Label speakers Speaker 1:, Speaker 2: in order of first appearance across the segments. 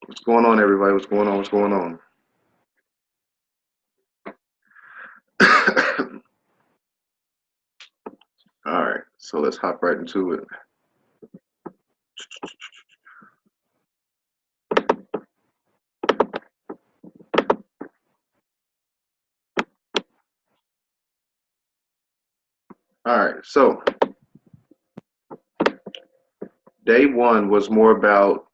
Speaker 1: What's going on, everybody? What's going on? What's going on? All right, so let's hop right into it. All right, so day one was more about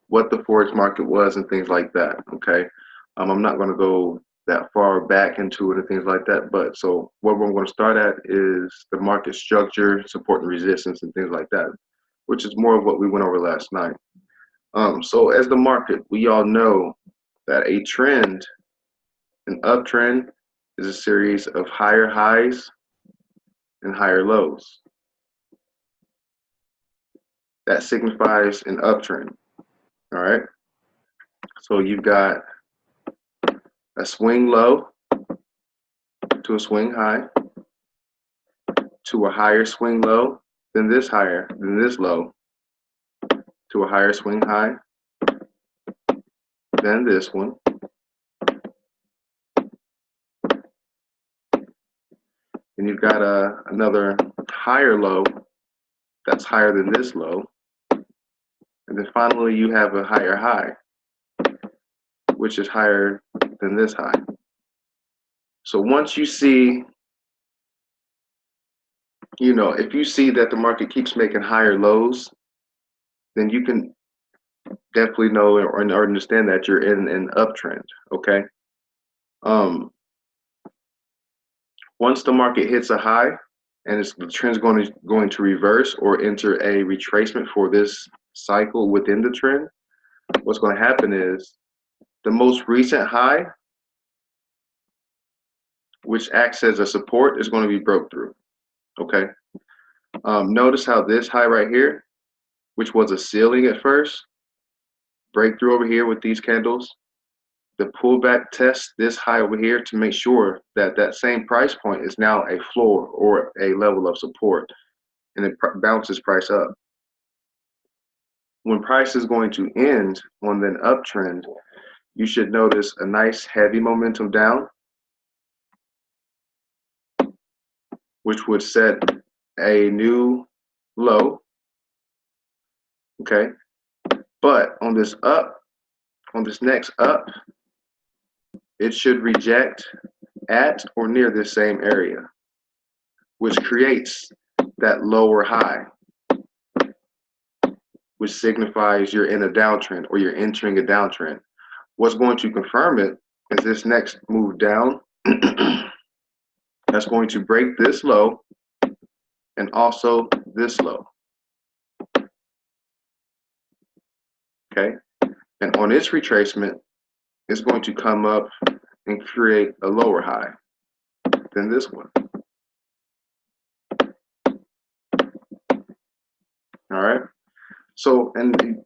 Speaker 1: what the Forex market was and things like that. Okay, I'm not going to go that far back into it and things like that. But so what we're going to start at is the market structure, support and resistance, and things like that, which is more of what we went over last night. So as the market, we all know that a trend, an uptrend, is a series of higher highs and higher lows. That signifies an uptrend. All right. So you've got a swing low to a swing high to a higher swing low, then this higher, then this low to a higher swing high, then this one. And you've got another higher low that's higher than this low. And then finally you have a higher high, which is higher than this high. So once you see, if you see that the market keeps making higher lows, then you can definitely know or understand that you're in an uptrend. Okay. Once the market hits a high and the trend's going to reverse or enter a retracement for this cycle within the trend, what's going to happen is the most recent high, which acts as a support, is going to be broke through. Okay. Notice how this high right here, which was a ceiling at first, breakthrough over here with these candles, the pullback tests this high over here to make sure that that same price point is now a floor or a level of support, and it bounces price up. When price is going to end on an uptrend, you should notice a nice heavy momentum down, which would set a new low. Okay, but on this next up, it should reject at or near this same area, which creates that lower high, which signifies you're in a downtrend or you're entering a downtrend. What's going to confirm it is this next move down. That's going to break this low and also this low. Okay, and on its retracement, it's going to come up and create a lower high than this one. All right, so and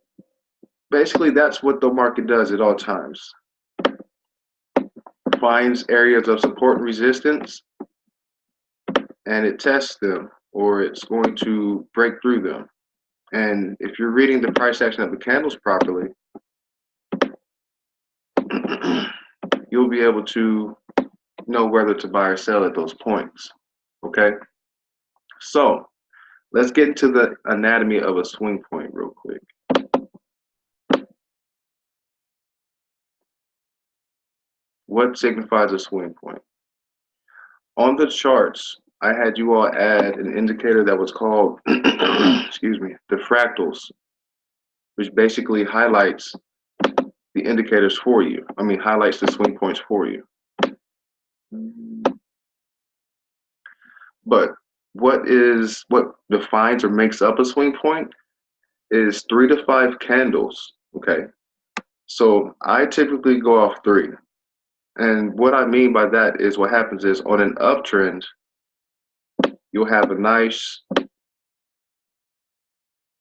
Speaker 1: basically that's what the market does at all times. Finds areas of support and resistance, and it tests them, or it's going to break through them. And if you're reading the price action of the candles properly, you'll be able to know whether to buy or sell at those points. Okay, so let's get into the anatomy of a swing point real quick. What signifies a swing point? On the charts, I had you all add an indicator that was called, excuse me, the fractals, which basically highlights the indicators for you. Highlights the swing points for you. But what defines or makes up a swing point is 3 to 5 candles. Okay, so I typically go off 3. And what I mean by that is what happens is on an uptrend, you'll have a nice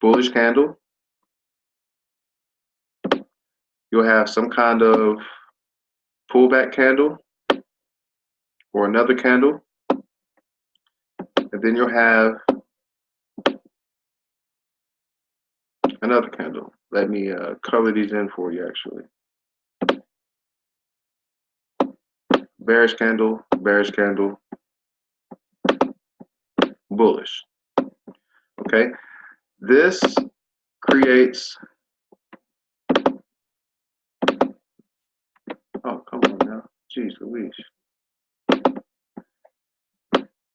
Speaker 1: bullish candle. You'll have some kind of pullback candle or another candle. And then you'll have Another candle. Let me color these in for you actually. Bearish candle, bullish. Okay, this creates, oh, come on now, jeez Louise.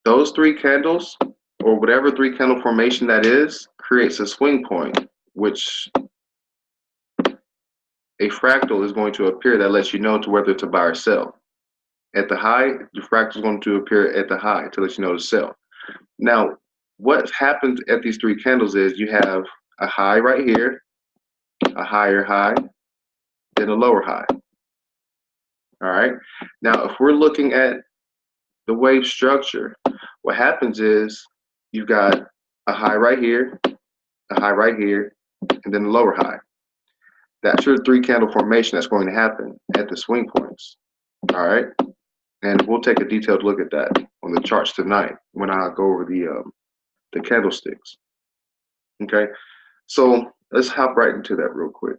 Speaker 1: Those three candles, or whatever three candle formation that is, creates a swing point, which a fractal is going to appear that lets you know to whether to buy or sell. At the high, the fractal is going to appear at the high to let you know to sell. Now, what happens at these three candles is you have a high right here, a higher high, then a lower high. All right. Now, if we're looking at the wave structure, what happens is you've got a high right here, a high right here, and then a lower high. That's your three candle formation that's going to happen at the swing points. All right. And we'll take a detailed look at that on the charts tonight when I go over the candlesticks. Okay. So let's hop right into that real quick.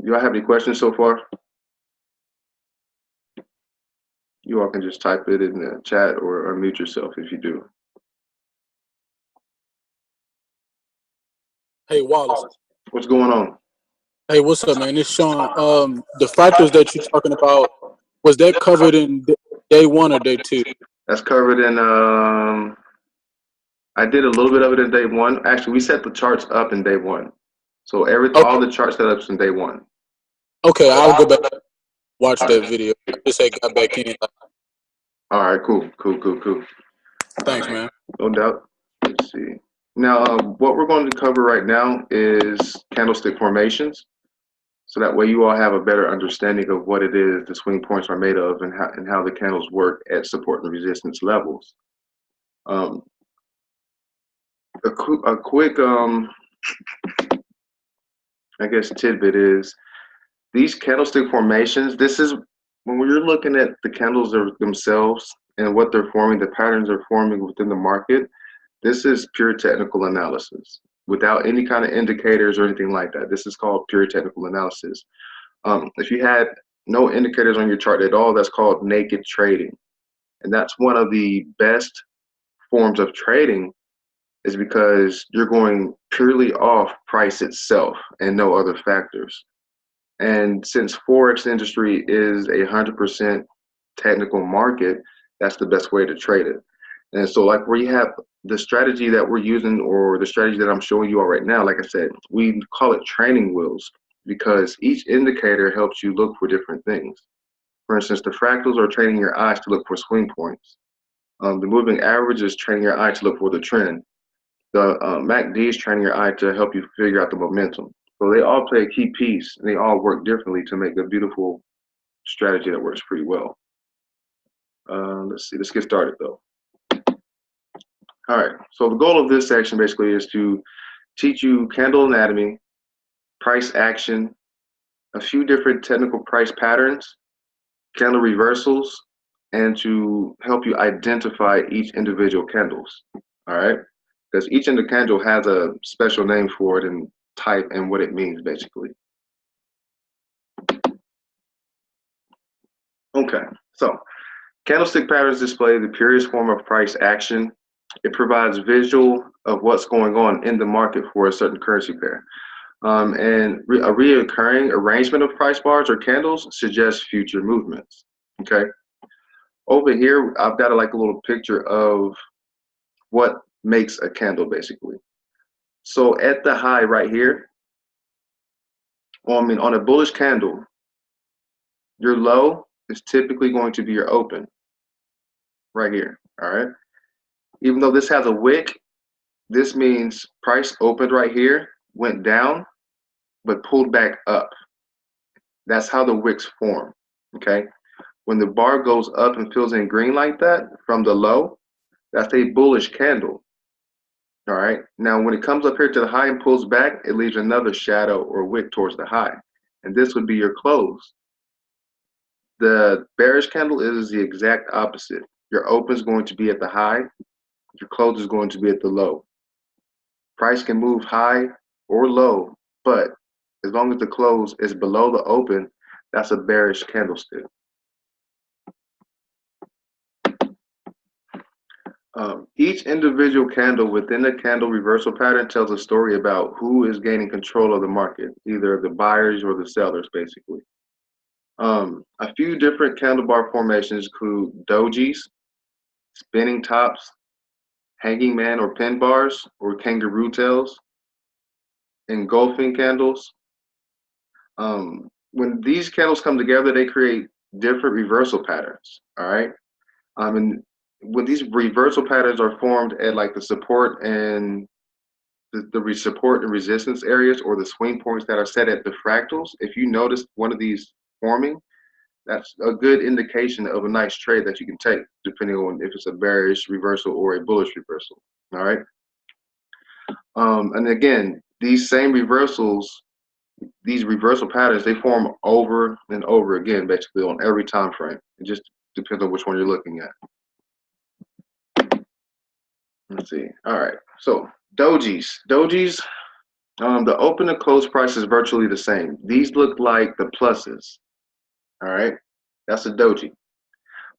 Speaker 1: You all have any questions so far? You all can just type it in the chat or unmute yourself if you do.
Speaker 2: Hey, Wallis.
Speaker 1: What's going on?
Speaker 2: Hey, what's up, man? It's Sean. The factors that you're talking about, was that covered in day one or day two?
Speaker 1: That's covered in, I did a little bit of it in day one. Actually, we set the charts up in day one. So all the chart setups in day one.
Speaker 2: Okay, I'll go back and watch that video. I just had got back in.
Speaker 1: All right, cool.
Speaker 2: Thanks, man.
Speaker 1: No doubt. Let's see. Now, what we're going to cover right now is candlestick formations. So that way you all have a better understanding of what it is the swing points are made of and how the candles work at support and resistance levels. A quick, I guess, tidbit is these candlestick formations, this is when we're looking at the candles themselves and what they're forming, the patterns they're forming within the market, this is pure technical analysis without any kind of indicators or anything like that. This is called pure technical analysis. If you had no indicators on your chart at all, that's called naked trading. And that's one of the best forms of trading, is because you're going purely off price itself and no other factors. And since Forex industry is 100% technical market, that's the best way to trade it. And so like where you have the strategy that we're using, or the strategy that I'm showing you all right now, like I said, we call it training wheels because each indicator helps you look for different things. For instance, the fractals are training your eyes to look for swing points. The moving average is training your eye to look for the trend. The MACD is training your eye to help you figure out the momentum. So they all play a key piece, and they all work differently to make a beautiful strategy that works pretty well. Let's see, let's get started though. All right, so the goal of this section basically is to teach you candle anatomy, price action, a few different technical price patterns, candle reversals, and to help you identify each individual candles. All right, because each candle has a special name for it and type and what it means basically. Okay, so candlestick patterns display the purest form of price action. It provides visual of what's going on in the market for a certain currency pair. And a reoccurring arrangement of price bars or candles suggests future movements. Okay. Over here, I've got a little picture of what makes a candle basically. So at the high right here, on a bullish candle, your low is typically going to be your open right here. All right. Even though this has a wick, this means price opened right here, went down, but pulled back up. That's how the wicks form, okay? When the bar goes up and fills in green like that from the low, that's a bullish candle, all right? Now, when it comes up here to the high and pulls back, it leaves another shadow or wick towards the high, and this would be your close. The bearish candle is the exact opposite. Your open is going to be at the high, your close is going to be at the low. Price can move high or low, but as long as the close is below the open, that's a bearish candlestick. Each individual candle within the candle reversal pattern tells a story about who is gaining control of the market, either the buyers or the sellers, basically. A few different candle bar formations include dojis, spinning tops, hanging man or pin bars, or kangaroo tails, engulfing candles. When these candles come together, they create different reversal patterns. All right. And when these reversal patterns are formed at like the support and the support and resistance areas, or the swing points that are set at the fractals, if you notice one of these forming, that's a good indication of a nice trade that you can take, depending on if it's a bearish reversal or a bullish reversal. All right. And again, these same reversals, these reversal patterns, they form over and over again, basically on every time frame. It just depends on which one you're looking at. Let's see. All right. So dojis. The open and close price is virtually the same. These look like the pluses. All right. That's a doji.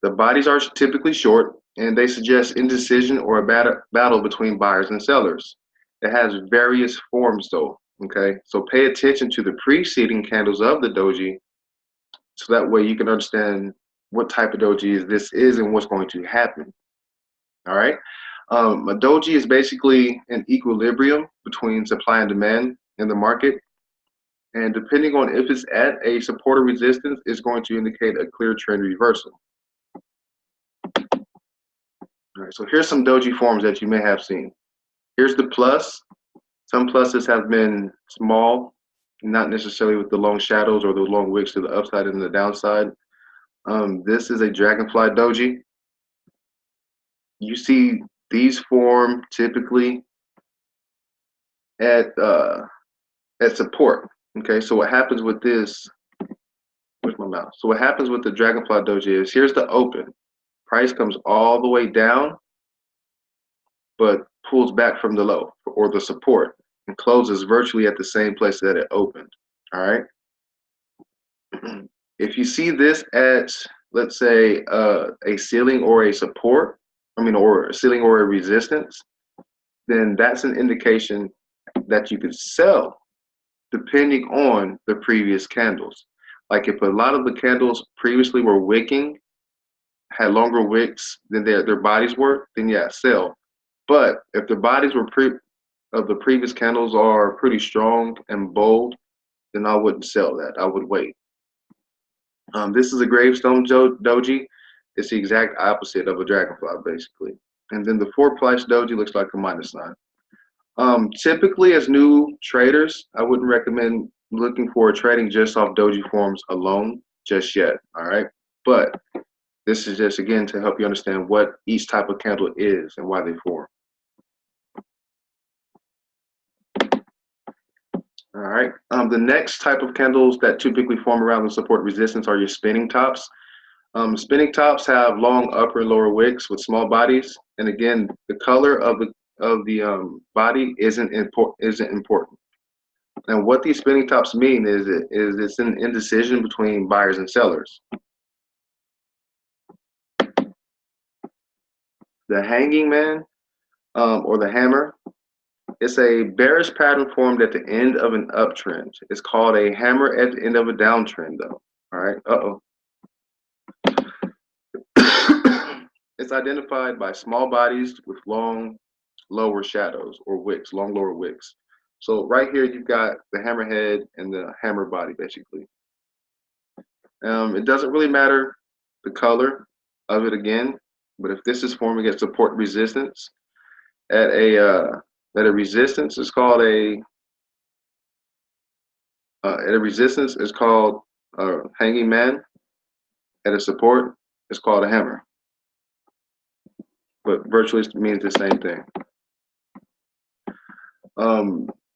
Speaker 1: The bodies are typically short, and they suggest indecision or a battle between buyers and sellers. It has various forms, though. Okay, so pay attention to the preceding candles of the doji, so that way you can understand what type of doji this is and what's going to happen. All right, a doji is basically an equilibrium between supply and demand in the market, and depending on if it's at a support or resistance, it's going to indicate a clear trend reversal. All right, so here's some doji forms that you may have seen. Here's the plus. Some pluses have been small, not necessarily with the long shadows or the long wicks to the upside and the downside. This is a dragonfly doji. You see these form typically at support. Okay, so what happens with this? Where's my mouse? So what happens with the dragonfly doji is, here's the open. Price comes all the way down, but pulls back from the low or the support and closes virtually at the same place that it opened. All right. If you see this at, let's say, a ceiling or a support, or a ceiling or a resistance, then that's an indication that you could sell depending on the previous candles. Like if a lot of the candles previously were wicking, had longer wicks than their bodies were, then yeah, sell. But if the bodies were of the previous candles are pretty strong and bold, then I wouldn't sell that. I would wait. This is a gravestone doji. It's the exact opposite of a dragonfly, basically. And then the 4-price doji looks like a minus sign. Typically, as new traders, I wouldn't recommend looking for trading just off doji forms alone just yet. All right, but this is just, again, to help you understand what each type of candle is and why they form. All right. The next type of candles that typically form around the support resistance are your spinning tops. Spinning tops have long upper and lower wicks with small bodies, and again, the color of the body isn't important. And what these spinning tops mean is it's an indecision between buyers and sellers. The hanging man or the hammer. It's a bearish pattern formed at the end of an uptrend. It's called a hammer at the end of a downtrend, though. All right. It's identified by small bodies with long lower shadows or wicks, long lower wicks. So right here, you've got the hammerhead and the hammer body, basically. It doesn't really matter the color of it again, but if this is forming at support resistance, at a resistance is called hanging man. At a support, it's called a hammer. But virtually means the same thing.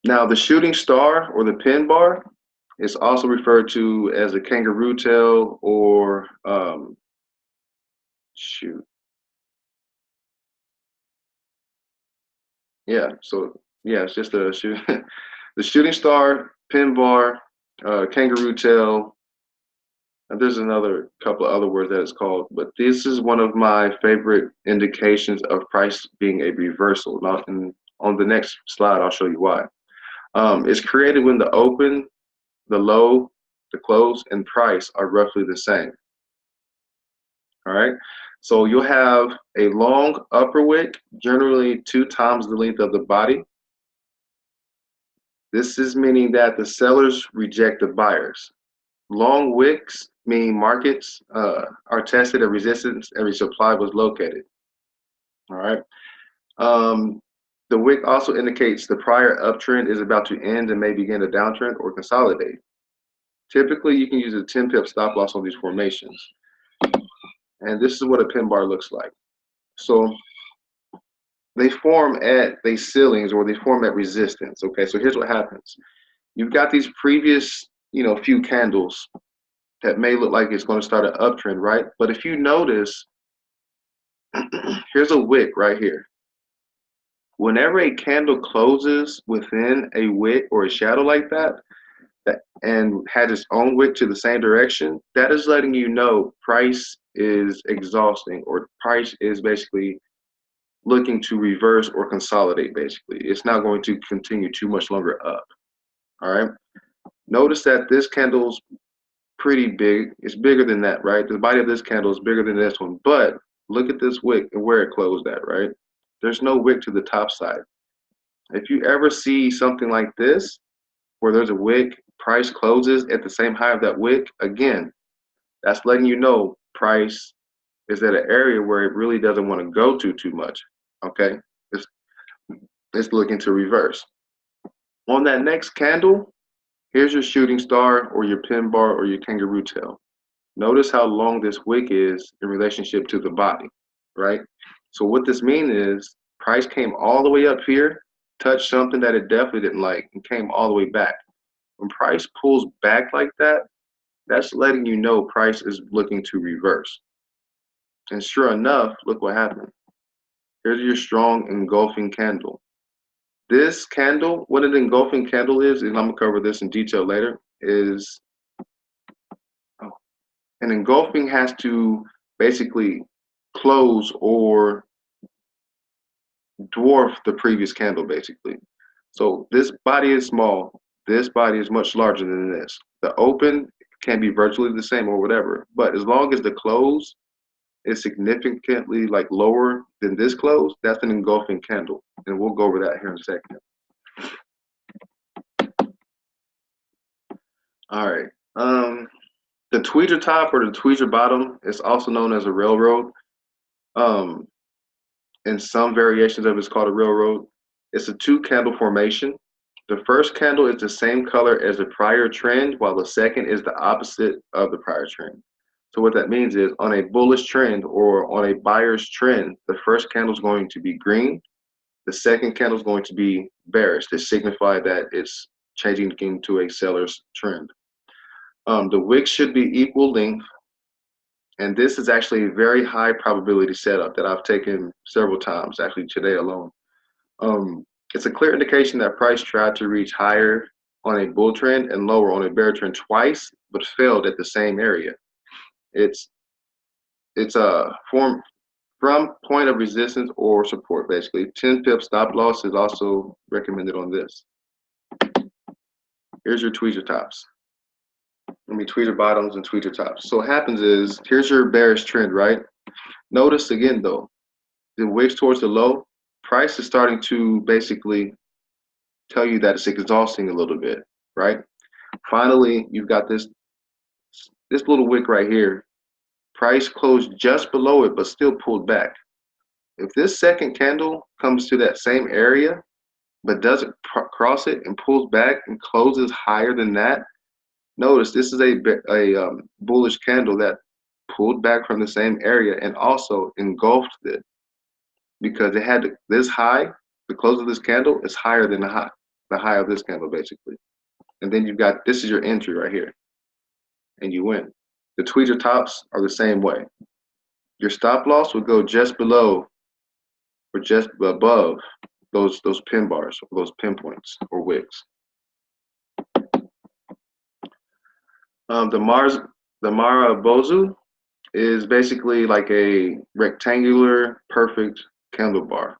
Speaker 1: Now the shooting star or the pin bar is also referred to as a kangaroo tail or Yeah, so yeah, it's just a shoot, the shooting star, pin bar, kangaroo tail. And there's another couple of other words that it's called, but this is one of my favorite indications of price being a reversal. Now, on the next slide, I'll show you why. It's created when the open, the low, the close, and price are roughly the same. All right. So you'll have a long upper wick, generally 2 times the length of the body. This is meaning that the sellers reject the buyers. Long wicks mean markets are tested at resistance every supply was located. All right. Um, the wick also indicates the prior uptrend is about to end and may begin a downtrend or consolidate. Typically, you can use a 10 pip stop loss on these formations. And this is what a pin bar looks like. So they form at these ceilings or they form at resistance. Okay, so here's what happens. You've got these previous, few candles that may look like it's going to start an uptrend, right? But if you notice, here's a wick right here. Whenever a candle closes within a wick or a shadow like that, and had its own wick to the same direction, that is letting you know price is exhausting, or price is basically looking to reverse or consolidate. Basically, it's not going to continue too much longer up. All right. Notice that this candle's pretty big. It's bigger than that, right? The body of this candle is bigger than this one, but look at this wick and where it closed at, right? There's no wick to the top side. If you ever see something like this, where there's a wick, price closes at the same high of that wick, again, that's letting you know price is at an area where it really doesn't want to go to too much. Okay, it's looking to reverse. On that next candle, here's your shooting star or your pin bar or your kangaroo tail. Notice how long this wick is in relationship to the body, right? So what this means is price came all the way up here, touched something that it definitely didn't like, and came all the way back. When price pulls back like that, that's letting you know price is looking to reverse. And sure enough, look what happened. Here's your strong engulfing candle. This candle, what an engulfing candle is, and I'm gonna cover this in detail later, is an engulfing has to basically close or dwarf the previous candle, basically. So this body is small, this body is much larger than this. The open can be virtually the same or whatever, but as long as the close is significantly like lower than this close, that's an engulfing candle. And we'll go over that here in a second. All right. The tweezer top or the tweezer bottom is also known as a railroad. In some variations of it's called a railroad. It's a 2 candle formation. The first candle is the same color as the prior trend, while the second is the opposite of the prior trend. So what that means is on a bullish trend or on a buyer's trend, the first candle is going to be green. The second candle is going to be bearish to signify that it's changing into a seller's trend. The wick should be equal length. And this is actually a very high probability setup that I've taken several times, actually today alone. It's a clear indication that price tried to reach higher on a bull trend and lower on a bear trend twice, but failed at the same area. It's a form from point of resistance or support, basically. 10 pip stop loss is also recommended on this. Here's your tweezer tops. Tweezer bottoms and tweezer tops. So what happens is, here's your bearish trend, right? Notice again though, the wicks towards the low, price is starting to basically tell you that it's exhausting a little bit, right? Finally, you've got this little wick right here. Price closed just below it, but still pulled back. If this second candle comes to that same area, but doesn't cross it and pulls back and closes higher than that, notice this is a bullish candle that pulled back from the same area and also engulfed it, because it had this high, the close of this candle is higher than the high of this candle, basically. And then you've got, this is your entry right here, and you win. The tweezer tops are the same way. Your stop loss would go just below or just above those pin bars, or those pinpoints or wicks. The Marabozu is basically like a rectangular, perfect candle bar.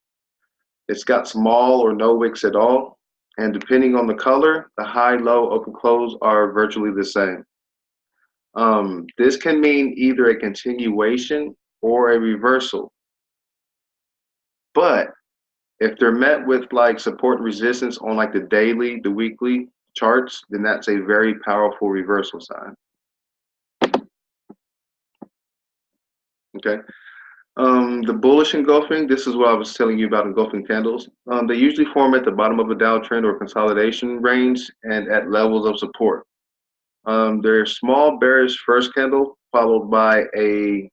Speaker 1: It's got small or no wicks at all, and depending on the color, the high, low, open, close are virtually the same. This can mean either a continuation or a reversal. But if they're met with like support and resistance on like the daily, the weekly charts, then that's a very powerful reversal sign. Okay. The bullish engulfing, this is what I was telling you about engulfing candles. They usually form at the bottom of a Dow trend or consolidation range and at levels of support. There's small bearish first candle followed by a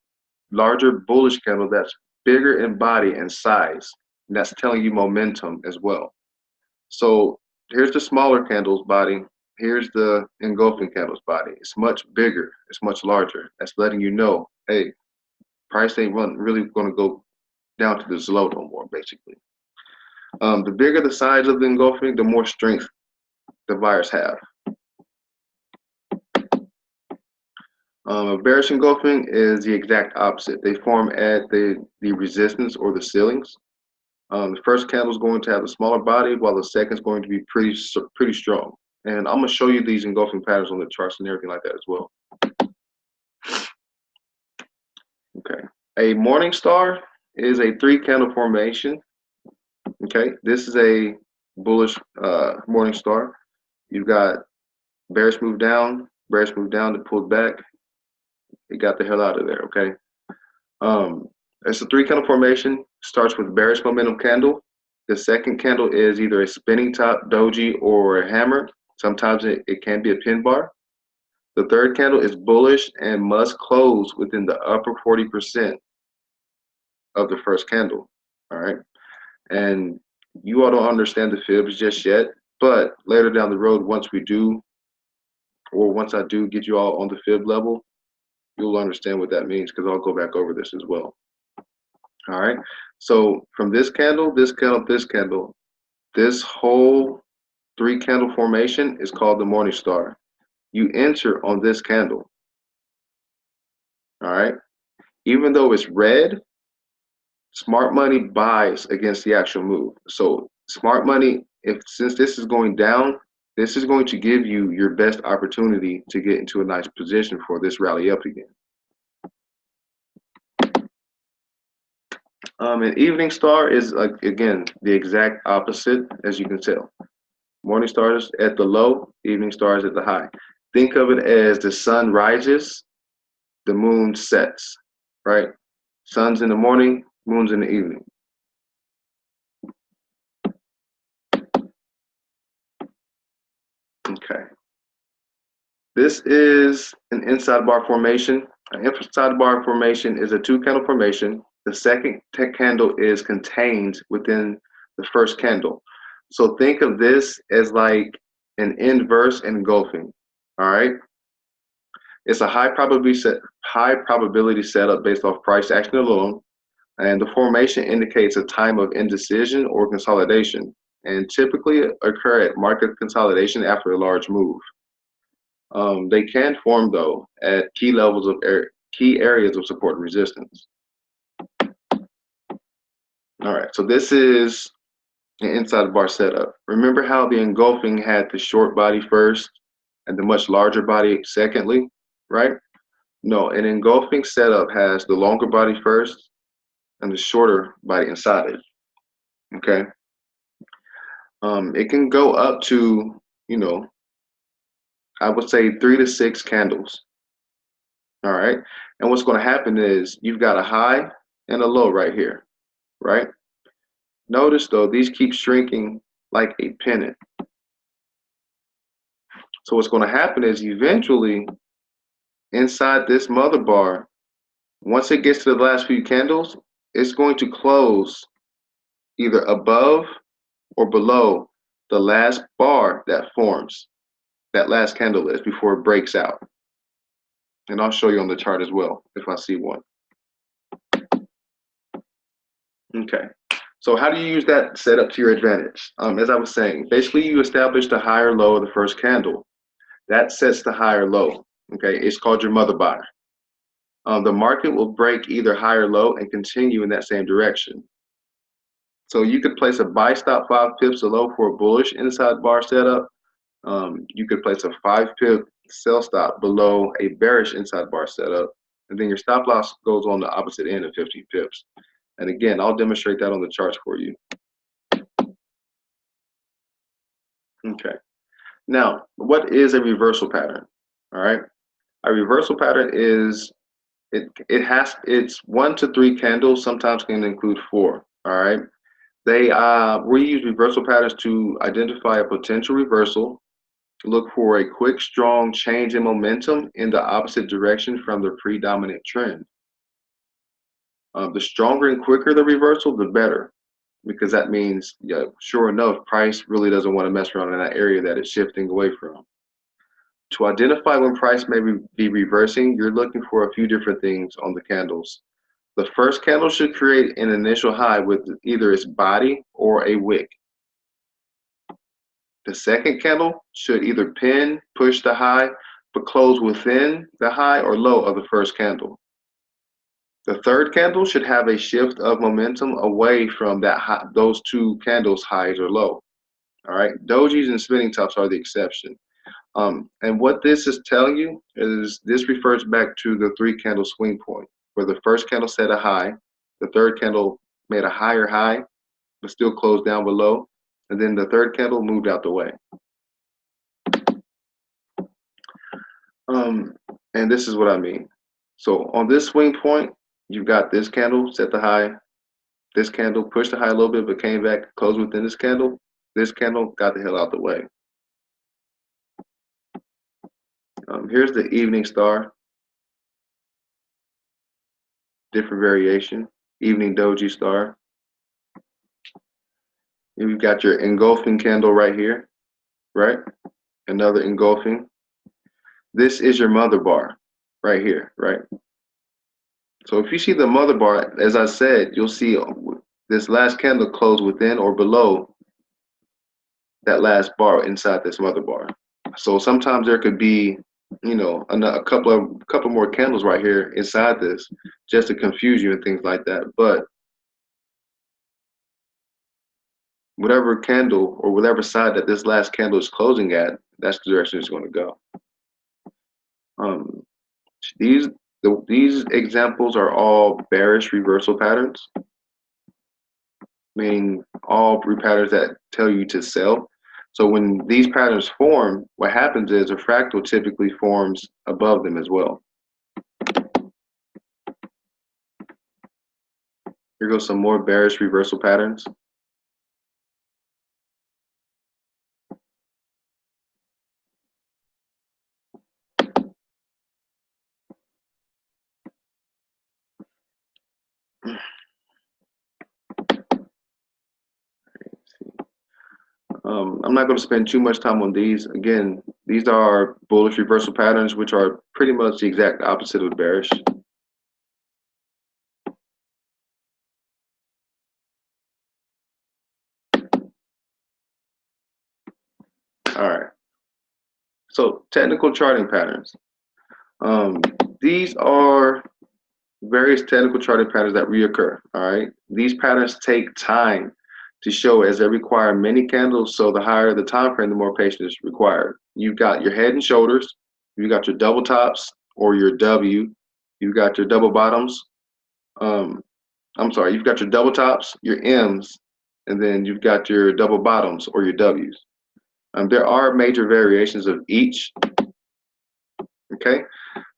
Speaker 1: larger bullish candle that's bigger in body and size. And that's telling you momentum as well. So here's the smaller candle's body. Here's the engulfing candle's body. It's much bigger. It's much larger. That's letting you know, hey, price ain't really going to go down to this low no more, basically. The bigger the size of the engulfing, the more strength the buyers have. A bearish engulfing is the exact opposite. They form at the resistance or the ceilings. The first candle is going to have a smaller body, while the second is going to be pretty strong. And I'm going to show you these engulfing patterns on the charts and everything like that as well. Okay, a morning star is a 3-candle formation. Okay, this is a bullish morning star. You've got bearish move down, it pulled back. It got the hell out of there. Okay, it's a 3-candle formation. Starts with bearish momentum candle. The second candle is either a spinning top, doji, or a hammer. Sometimes it can be a pin bar. The third candle is bullish and must close within the upper 40% of the first candle. All right. And you all don't understand the fibs just yet, but later down the road, once we do, or once I do get you all on the fib level, you'll understand what that means, because I'll go back over this as well. All right. So from this candle, this candle, this candle, this whole 3-candle formation is called the morning star. You enter on this candle. All right. Even though it's red, smart money buys against the actual move. So smart money, since this is going down, this is going to give you your best opportunity to get into a nice position for this rally up again. An evening star is, again, the exact opposite, as you can tell. Morning stars at the low, evening stars at the high. Think of it as the sun rises, the moon sets, right? Sun's in the morning, moon's in the evening. Okay. This is an inside bar formation. An inside bar formation is a 2-candle formation. The second candle is contained within the first candle. So think of this as like an inverse engulfing. All right. It's a high probability setup based off price action alone, and the formation indicates a time of indecision or consolidation, and typically occur at market consolidation after a large move. They can form though at key levels of key areas of support and resistance. All right, so this is an inside bar setup. Remember how the engulfing had the short body first and the much larger body secondly, right? No, an engulfing setup has the longer body first and the shorter body inside it. Okay. It can go up to, I would say 3 to 6 candles. All right. And what's going to happen is you've got a high and a low right here, right? Notice though, these keep shrinking like a pennant. So what's going to happen is eventually inside this mother bar, once it gets to the last few candles, it's going to close either above or below the last bar that forms, that last candle is, before it breaks out. And I'll show you on the chart as well if I see one. Okay, So how do you use that setup to your advantage? As I was saying, basically you establish the higher low of the first candle. That sets the higher low. Okay, it's called your mother buy. The market will break either higher low and continue in that same direction. So you could place a buy stop 5 pips below for a bullish inside bar setup. You could place a 5 pip sell stop below a bearish inside bar setup. And then your stop loss goes on the opposite end of 15 pips. And again, I'll demonstrate that on the charts for you. Okay. Now, what is a reversal pattern? All right. A reversal pattern is it's 1 to 3 candles, sometimes can include 4. All right. We use reversal patterns to identify a potential reversal, to look for a quick, strong change in momentum in the opposite direction from the predominant trend. The stronger and quicker the reversal, the better, because that means, yeah, sure enough, price really doesn't want to mess around in that area that it's shifting away from. To identify when price may be reversing, you're looking for a few different things on the candles. The first candle should create an initial high with either its body or a wick. The second candle should either push the high, but close within the high or low of the first candle. The third candle should have a shift of momentum away from those 2 candles, highs or low. All right, dojis and spinning tops are the exception. And what this is telling you is this refers back to the 3 candle swing point, where the first candle set a high, the third candle made a higher high, but still closed down below, and then the third candle moved out the way. And this is what I mean. So on this swing point, you've got this candle set the high, this candle pushed the high a little bit, but came back, closed within this candle got the hell out the way. Here's the evening star, different variation, evening doji star. You've got your engulfing candle right here, right? Another engulfing. This is your mother bar right here, right? So if you see the mother bar, as I said, you'll see this last candle close within or below that last bar inside this mother bar. So sometimes there could be, a couple more candles right here inside this, just to confuse you and things like that. But whatever candle or whatever side that this last candle is closing at, that's the direction it's going to go. These examples are all bearish reversal patterns, meaning all patterns that tell you to sell. So when these patterns form, what happens is a fractal typically forms above them as well. Here goes some more bearish reversal patterns. I'm not going to spend too much time on these. Again, these are bullish reversal patterns, which are pretty much the exact opposite of bearish. All right. So technical charting patterns. These are various technical charting patterns that reoccur. All right. These patterns take time to show as they require many candles. So the higher the time frame, the more patience is required. You've got your head and shoulders. You've got your double tops or your W. You've got your double bottoms. You've got your double tops, your M's, and then you've got your double bottoms or your W's. There are major variations of each. Okay,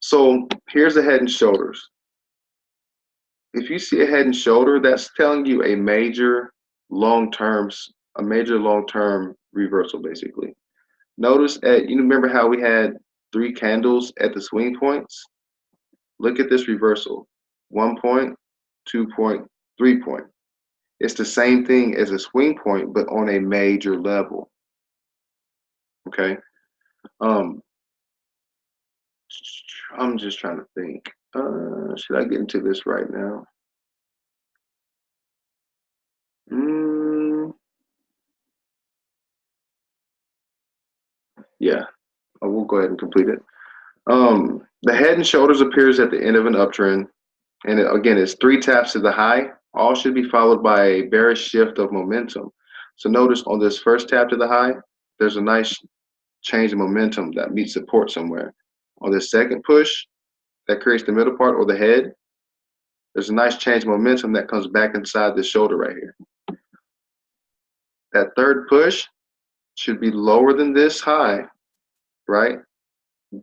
Speaker 1: so here's the head and shoulders. If you see a head and shoulder, that's telling you a major long-term reversal, basically. Notice you remember how we had 3 candles at the swing points? Look at this reversal. 1 point, 2 point, 3 point. It's the same thing as a swing point, but on a major level. Okay. I'm just trying to think. Should I get into this right now? Yeah, I will go ahead and complete it. The head and shoulders appears at the end of an uptrend, and again, it's 3 taps to the high. All should be followed by a bearish shift of momentum. So notice on this first tap to the high, there's a nice change in momentum that meets support somewhere. On this second push that creates the middle part or the head, there's a nice change in momentum that comes back inside the shoulder right here. That third push should be lower than this high, right?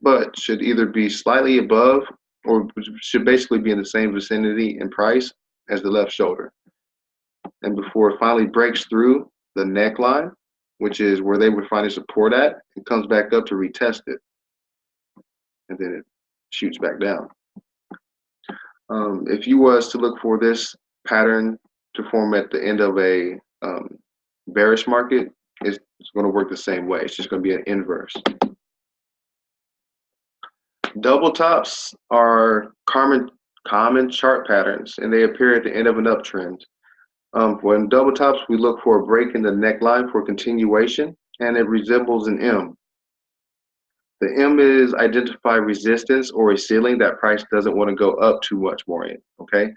Speaker 1: But should either be slightly above or should basically be in the same vicinity in price as the left shoulder. And before it finally breaks through the neckline, which is where they were finding support at, it comes back up to retest it. And then it shoots back down. If you was to look for this pattern to form at the end of a bearish market, it's going to work the same way. It's just going to be an inverse. Double tops are common chart patterns, and they appear at the end of an uptrend. When double tops, we look for a break in the neckline for continuation, and it resembles an M. The M is identify resistance or a ceiling that price doesn't want to go up too much more in, okay?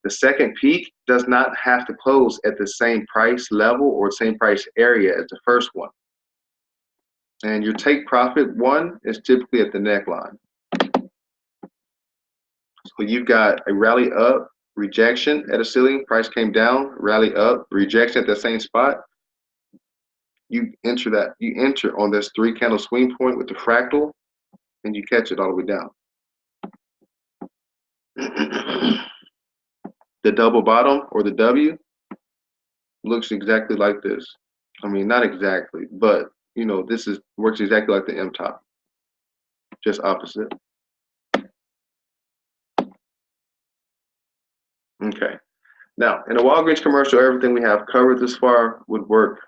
Speaker 1: The second peak does not have to close at the same price level or same price area as the first one. And your take profit one is typically at the neckline. So you've got a rally up, rejection at a ceiling, price came down, rally up, rejection at the same spot. You enter on this 3-candle swing point with the fractal, and you catch it all the way down. The double bottom or the W looks exactly like this. I mean, not exactly, but you know, works exactly like the M top, just opposite. Okay. Now, in a Walgreens commercial, everything we have covered this far would work,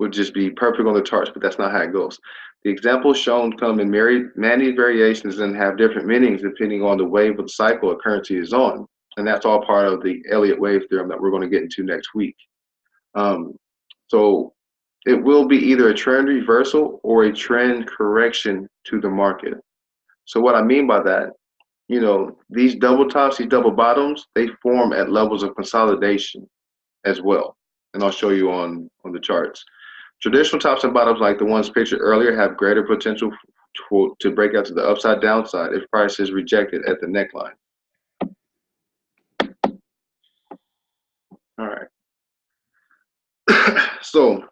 Speaker 1: would just be perfect on the charts, but that's not how it goes. The examples shown come in many variations and have different meanings depending on the wave of the cycle a currency is on. And that's all part of the Elliott Wave theorem that we're going to get into next week. So it will be either a trend reversal or a trend correction to the market. So what I mean by that, these double tops, these double bottoms, they form at levels of consolidation as well. And I'll show you on the charts. Traditional tops and bottoms like the ones pictured earlier have greater potential to break out to the upside downside if price is rejected at the neckline. All right. So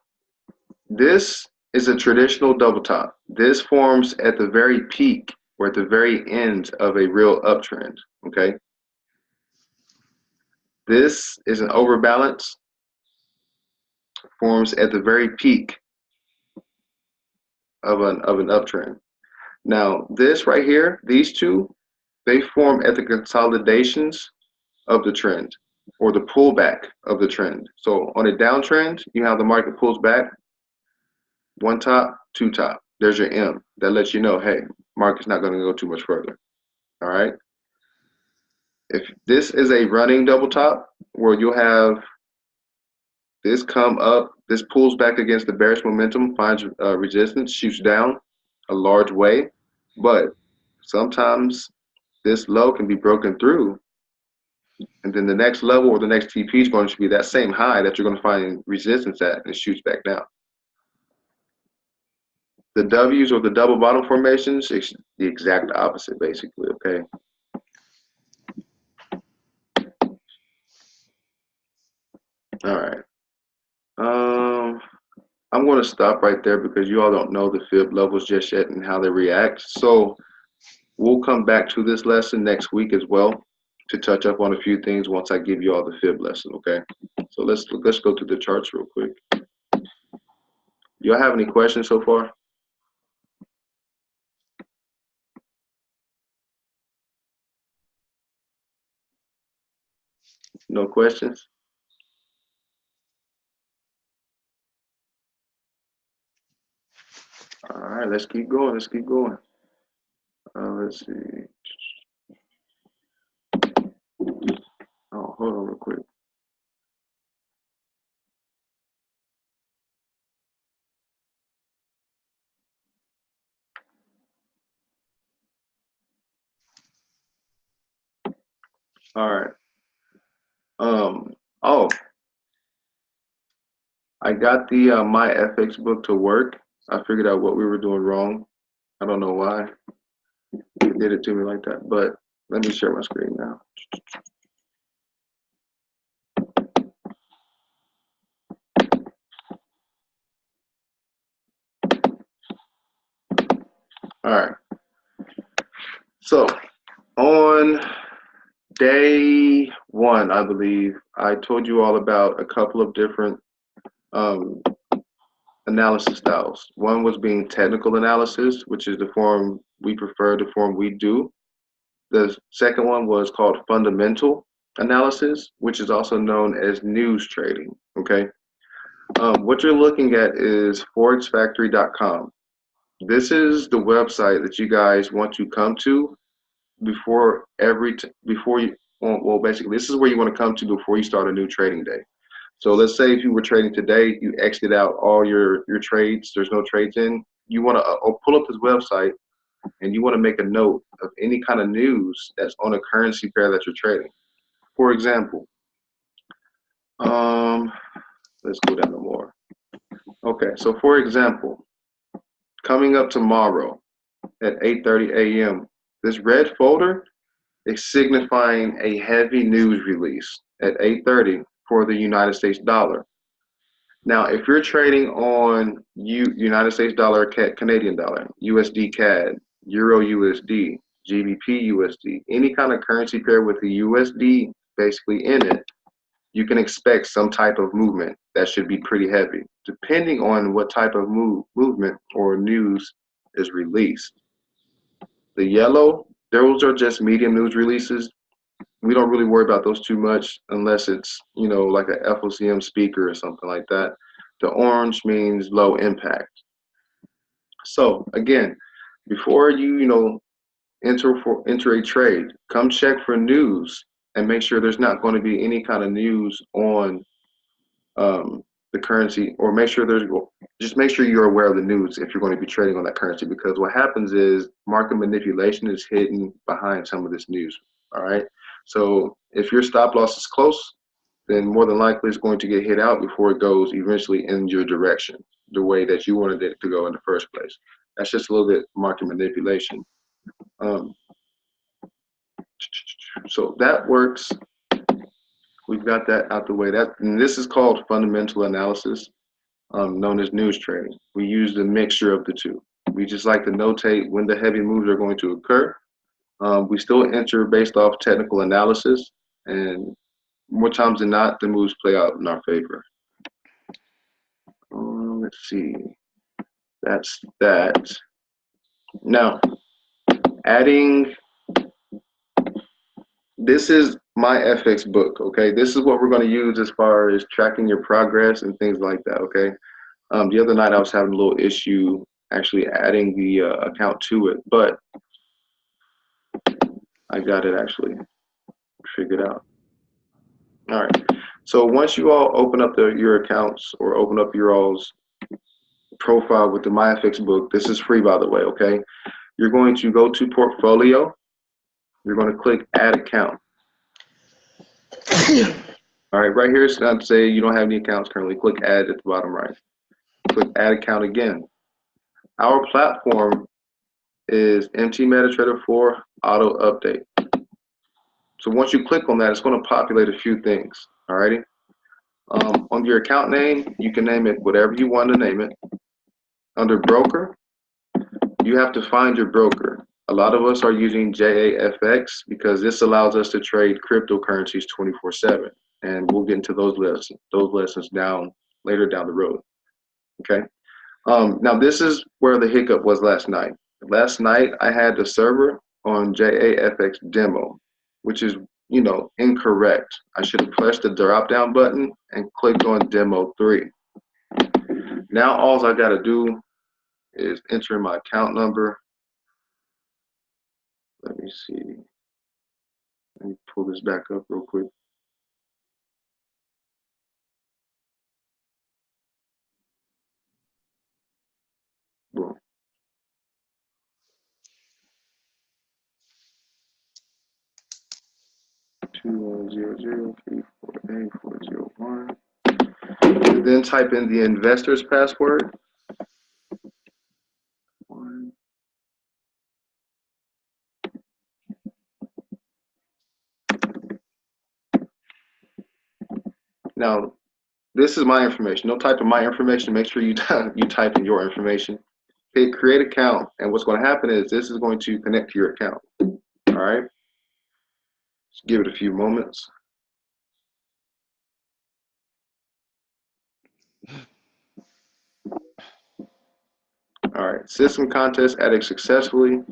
Speaker 1: this is a traditional double top. This forms at the very peak or at the very end of a real uptrend, okay? This is an overbalance, forms at the very peak of an uptrend. Now, this right here, these two, they form at the consolidations of the trend or the pullback of the trend. So on a downtrend, you have the market pulls back, 1 top, 2 top. There's your M. That lets you know, hey, market's not going to go too much further. All right. If this is a running double top where you'll have this come up, this pulls back against the bearish momentum, finds resistance, shoots down a large way, but sometimes this low can be broken through, and then the next level or the next TP is going to be that same high that you're going to find resistance at, and it shoots back down. The W's or the double bottom formations, it's the exact opposite, basically, okay? All right. I'm going to stop right there because you all don't know the fib levels just yet and how they react. So we'll come back to this lesson next week as well to touch up on a few things once I give you all the fib lesson, okay? So let's go through the charts real quick. Y'all have any questions so far? No questions? All right, let's keep going. Let's keep going. Let's see. Oh, hold on real quick. All right. Oh, I got the my FX book to work. I figured out what we were doing wrong. I don't know why it did it to me like that, but let me share my screen now. All right. So on day one, I believe I told you all about a couple of different um, analysis styles. One was being technical analysis, which is the form we prefer, the form we do. The second one was called fundamental analysis, which is also known as news trading. Okay. What you're looking at is forexfactory.com. This is the website that you guys want to come to before before you, well, basically, this is where you want to come to before you start a new trading day. So let's say if you were trading today, you exited out all your trades, there's no trades in, you want to pull up this website and you want to make a note of any kind of news that's on a currency pair that you're trading. For example, um, let's go down to more. Okay, so for example, coming up tomorrow at 8:30 a.m., this red folder is signifying a heavy news release at 8:30 for the United States dollar. Now, if you're trading on United States dollar, Canadian dollar, USD CAD, Euro USD, GBP USD, any kind of currency pair with the USD basically in it, you can expect some type of movement that should be pretty heavy, depending on what type of movement or news is released. The yellow, those are just medium news releases. We don't really worry about those too much unless it's, like a FOCM speaker or something like that. The orange means low impact. So again, before you enter a trade, come check for news and make sure there's not going to be any kind of news on the currency, or just make sure you're aware of the news if you're going to be trading on that currency, because what happens is market manipulation is hidden behind some of this news. All right. So if your stop loss is close, then more than likely it's going to get hit out before it goes eventually in your direction, the way that you wanted it to go in the first place. That's just a little bit market manipulation. Um, so that works. We've got that out the way. And this is called fundamental analysis, known as news trading. We use the mixture of the two. We just like to notate when the heavy moves are going to occur. We still enter based off technical analysis, and more times than not, the moves play out in our favor. Let's see. That's that. Now, adding, this is my FX book, okay? This is what we're going to use as far as tracking your progress and things like that, okay? The other night I was having a little issue actually adding the account to it, but I got it actually figured out. All right. So once you all open up your accounts or open up your all's profile with the MyFX book, this is free, by the way, okay? You're going to go to Portfolio. You're going to click Add Account. All right, right here it's going to say you don't have any accounts currently. Click Add at the bottom right. Click Add Account again. Our platform is MT MetaTrader 4 Auto Update. So once you click on that, it's going to populate a few things. All righty. On your account name, you can name it whatever you want to name it. Under broker, you have to find your broker. A lot of us are using JAFX because this allows us to trade cryptocurrencies 24/7, and we'll get into those lessons later down the road. Okay. Now this is where the hiccup was last night. Last night I had the server on JAFX demo, which is incorrect. I should have pressed the drop down button and clicked on demo 3. Now all I got to do is enter my account number. Let me see. Let me pull this back up real quick. Boom. 210034A401. Then type in the investor's password. Now, this is my information. Don't type in my information. Make sure you type in your information. Hit create account, and what's going to happen is this is going to connect to your account. All right. Just give it a few moments. All right. System contest added successfully,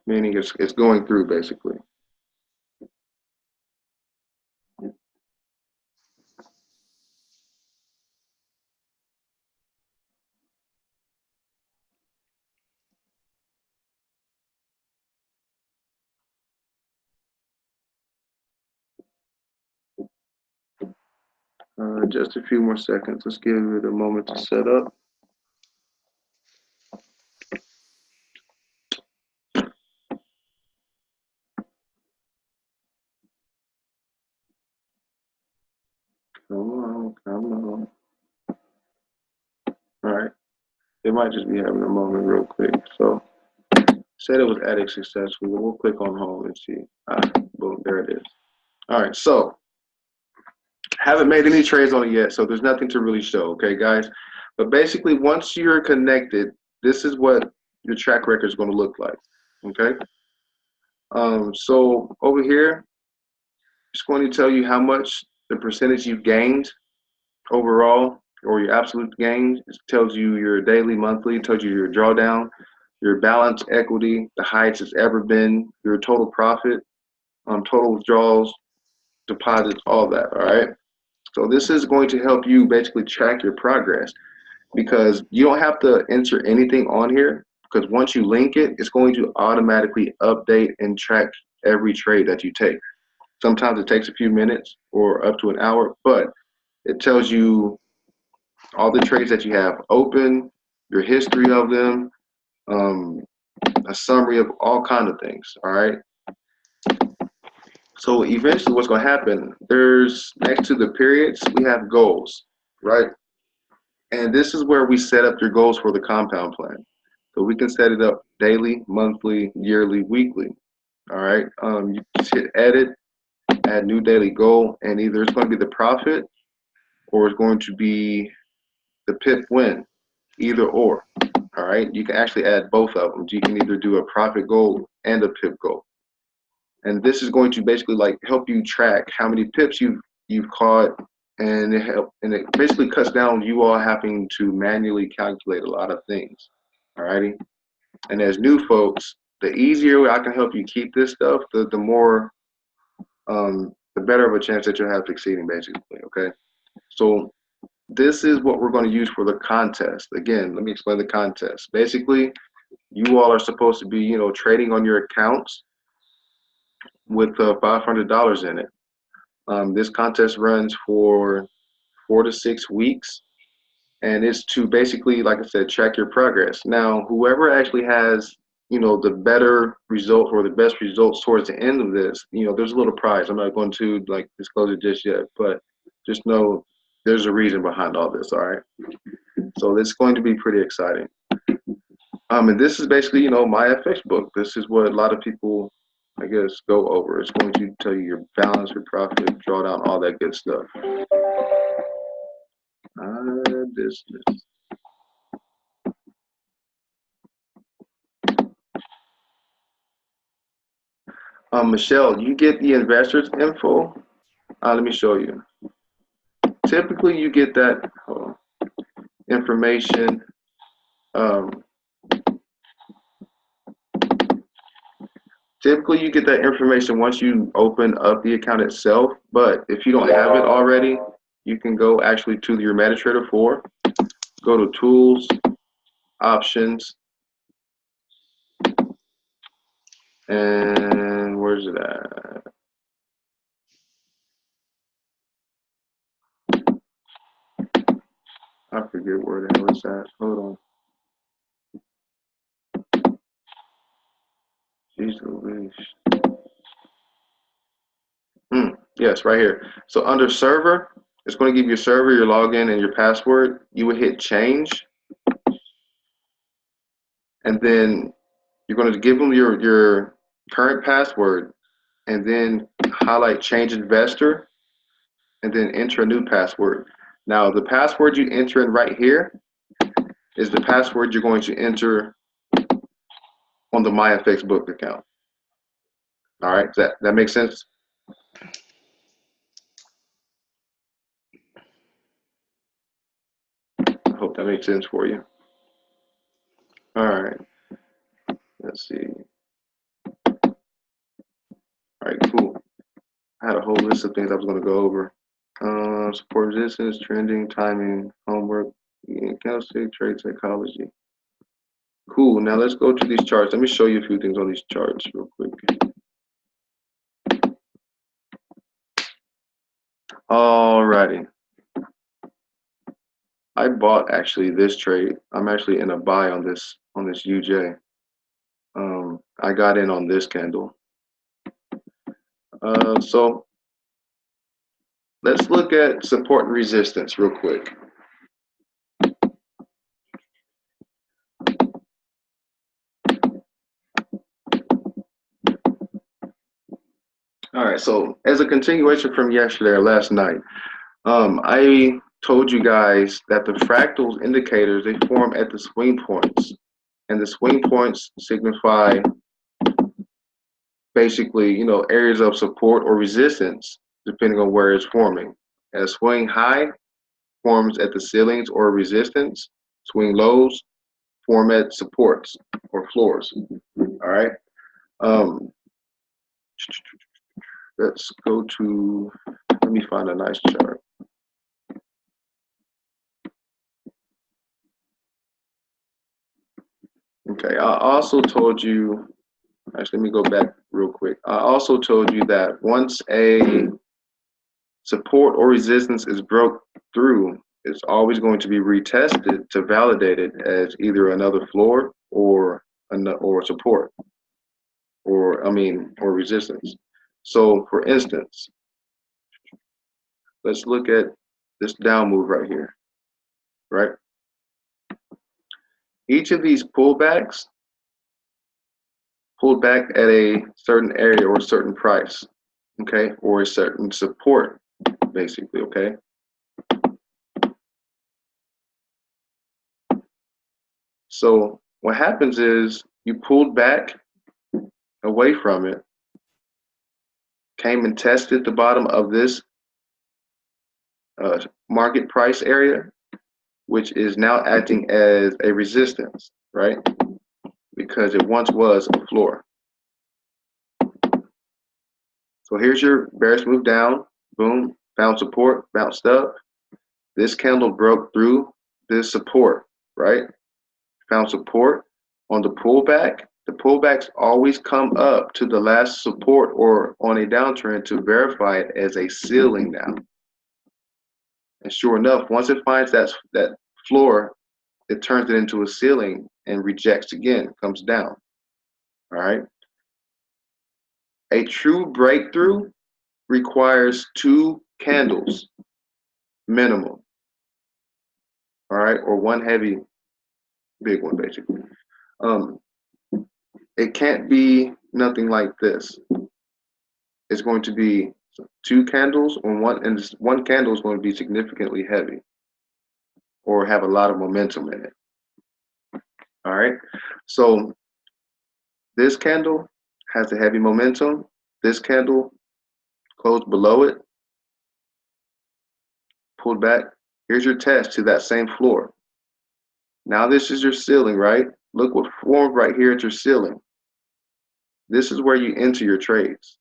Speaker 1: meaning it's going through basically. Just a few more seconds. Let's give it a moment to set up. Come on, come on. All right. It might just be having a moment real quick. So, said it was added successfully. We'll click on home and see. Boom, there it is. All right. So, haven't made any trades on it yet, so there's nothing to really show, okay, guys? But basically, once you're connected, this is what your track record is going to look like, okay? So over here, it's going to tell you how much the percentage you've gained overall, or your absolute gains. It tells you your daily, monthly, it tells you your drawdown, your balance equity, the highest it's ever been, your total profit, total withdrawals, deposits, all that, all right? So this is going to help you basically track your progress, because you don't have to enter anything on here, because once you link it, it's going to automatically update and track every trade that you take. Sometimes it takes a few minutes or up to an hour, but it tells you all the trades that you have open, your history of them, a summary of all kinds of things, all right? So eventually what's going to happen, there's next to the periods, we have goals, right? And this is where we set up your goals for the compound plan. So we can set it up daily, monthly, yearly, weekly, all right? You just hit edit, add new daily goal, and either it's going to be the profit or it's going to be the PIP win, either or, all right? You can actually add both of them. You can either do a profit goal and a PIP goal. And this is going to basically like help you track how many pips you've caught, and it basically cuts down you all having to manually calculate a lot of things. Alrighty. And as new folks, the easier I can help you keep this stuff, the more the better of a chance that you'll have succeeding, basically. Okay. So this is what we're going to use for the contest. Again, let me explain the contest. Basically, you all are supposed to be, trading on your accounts with $500 in it. This contest runs for 4 to 6 weeks, and it's to basically, like I said, track your progress. Now, whoever actually has, the better results or the best results towards the end of this, there's a little prize. I'm not going to disclose it just yet, but just know there's a reason behind all this. All right. So it's going to be pretty exciting. And this is basically, my FX book. This is what a lot of people, I guess, go over. It's going to tell you your balance, your profit, drawdown, all that good stuff. Business. Michelle, you get the investors info. Let me show you. Typically, you get that information. Typically, you get that information once you open up the account itself. But if you don't have it already, you can go actually to your MetaTrader 4. Go to Tools, Options, and where's it at? I forget where the hell it's at. Hold on. Jeez Louise. Yes, right here. So under server, it's going to give you a server, your login, and your password. You would hit change, and then you're going to give them your current password, and then highlight change investor, and then enter a new password. Now, the password you enter in right here is the password you're going to enter on the MyFX book account. All right, that makes sense? I hope that makes sense for you. All right, let's see. All right, cool. I had a whole list of things I was going to go over. Support resistance, trending, timing, homework, candlestick, trade psychology. Cool. Now let's go to these charts. Let me show you a few things on these charts real quick. Alrighty. I bought actually this trade. I'm actually in a buy on this UJ. I got in on this candle. So let's look at support and resistance real quick. All right, so as a continuation from yesterday or last night, I told you guys that the fractals indicators, they form at the swing points, and the swing points signify basically, areas of support or resistance depending on where it's forming. And a swing high forms at the ceilings or resistance. Swing lows form at supports or floors. All right. Let's go to, let me find a nice chart. Okay, I also told you, actually, let me go back real quick. I also told you that once a support or resistance is broke through, it's always going to be retested to validate it as either another floor or support, or resistance. So, for instance, let's look at this down move right here, right? Each of these pullbacks pulled back at a certain area or a certain price, okay, or a certain support, basically, okay? So what happens is you pulled back away from it, came and tested the bottom of this market price area, which is now acting as a resistance, right? Because it once was a floor. So here's your bearish move down, boom, found support, bounced up. This candle broke through this support, right? Found support on the pullback. The pullbacks always come up to the last support or on a downtrend to verify it as a ceiling now. And sure enough, once it finds that floor, it turns it into a ceiling and rejects again, comes down. All right. A true breakthrough requires 2 candles minimum. All right, or one heavy, big one basically. It can't be nothing like this. It's going to be 2 candles on one, and this one candle is going to be significantly heavy or have a lot of momentum in it. All right, so this candle has a heavy momentum. This candle closed below it, pulled back. Here's your test to that same floor. Now this is your ceiling, right? Look what formed right here at your ceiling. This is where you enter your trades.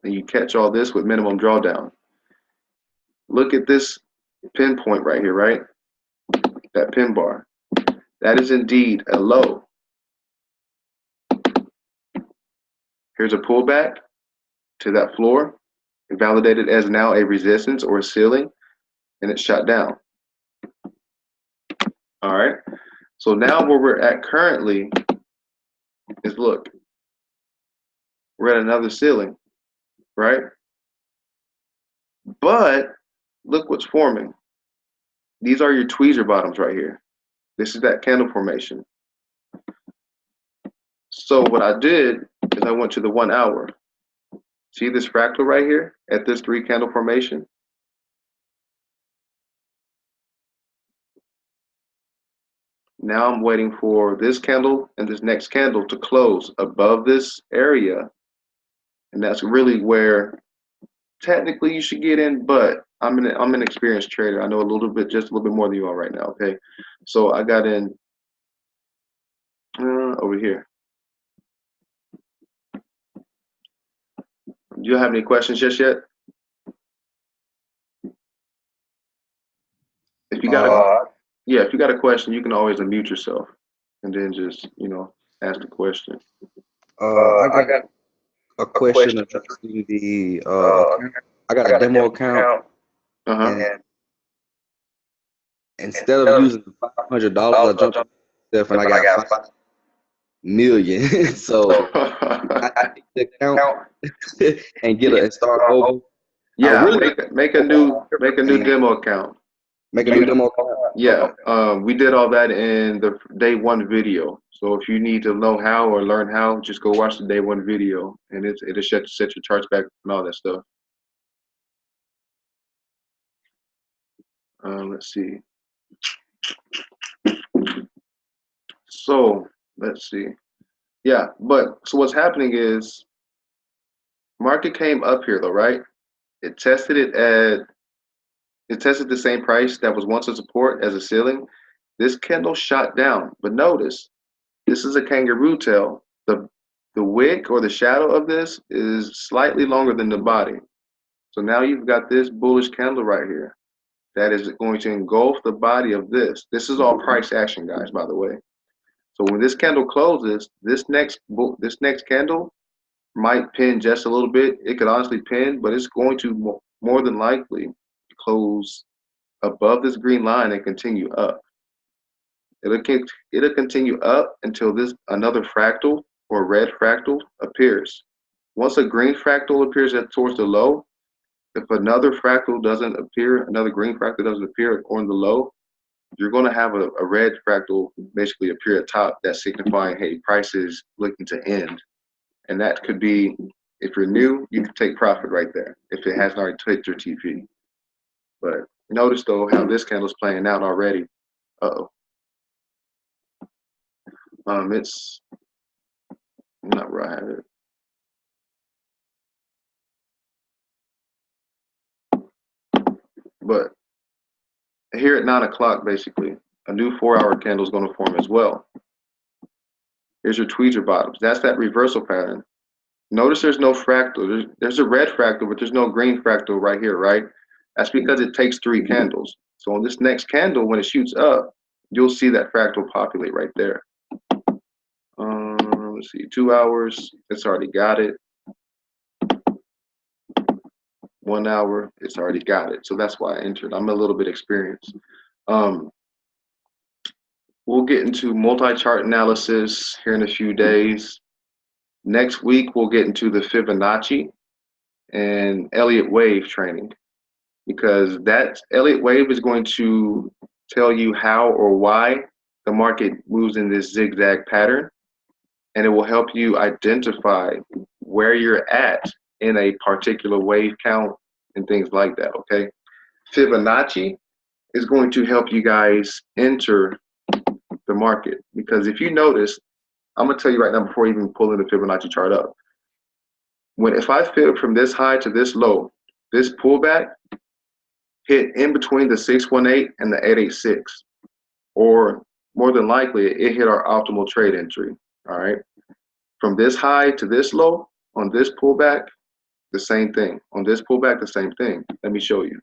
Speaker 1: And you catch all this with minimum drawdown. Look at this pinpoint right here, right? That pin bar. That is indeed a low. Here's a pullback to that floor, validated as now a resistance or a ceiling, and it's shot down. All right. So now where we're at currently is, look, we're at another ceiling. right? But look what's forming. These are your tweezer bottoms right here. This is that candle formation. So what I did is I went to the 1 hour. See this fractal right here at this 3 candle formation? Now I'm waiting for this candle and this next candle to close above this area. And that's really where technically you should get in, but I'm an experienced trader. I know a little bit, just a little bit more than you are right now, okay? So I got in over here. Do you have any questions just yet? If you got if you got a question, you can always unmute yourself and then just, ask the question.
Speaker 3: I got a question addressing the account. I got a demo account, and instead of using $500, I jumped myself and I got 5 million. So I take the account and and start over.
Speaker 1: Yeah, really make a new demo account.
Speaker 3: Make a new demo account.
Speaker 1: Yeah, we did all that in the day 1 video. So if you need to know how or learn how, just go watch the day 1 video, and it'll set your charts back and all that stuff. Let's see. So let's see. Yeah, but so what's happening is market came up here though, right? It tested the same price that was once a support as a ceiling. This candle shot down, but notice this is a kangaroo tail. The wick or the shadow of this is slightly longer than the body. So now you've got this bullish candle right here that is going to engulf the body of this. This is all price action, guys, by the way. So when this candle closes, this next candle might pin just a little bit. It could honestly pin, but it's going to more than likely close above this green line and continue up. It'll continue up until another fractal or red fractal appears. Once a green fractal appears towards the low, if another fractal doesn't appear, another green fractal doesn't appear on the low, you're going to have a red fractal basically appear at top. That's signifying, hey, price is looking to end. And that could be, if you're new, you can take profit right there if it hasn't already hit your TP. But notice though how this candle's playing out already. It's not where I have it. But here at 9 o'clock, basically, a new 4-hour candle is going to form as well. Here's your tweezer bottoms. That's that reversal pattern. Notice there's no fractal. There's a red fractal, but there's no green fractal right here, right? That's because it takes 3 candles. So on this next candle, when it shoots up, you'll see that fractal populate right there. Let's see, 2 hours, it's already got it. 1 hour, it's already got it. So that's why I entered. I'm a little bit experienced. We'll get into multi-chart analysis here in a few days. Next week, we'll get into the Fibonacci and Elliott Wave training, because that Elliott Wave is going to tell you how or why the market moves in this zigzag pattern, and it will help you identify where you're at in a particular wave count and things like that, okay? Fibonacci is going to help you guys enter the market, because if you notice, I'm gonna tell you right now before even pulling the Fibonacci chart up, if I fib from this high to this low, this pullback hit in between the 618 and the 886, or more than likely it hit our optimal trade entry. All right, from this high to this low, on this pullback, the same thing. On this pullback, the same thing. Let me show you.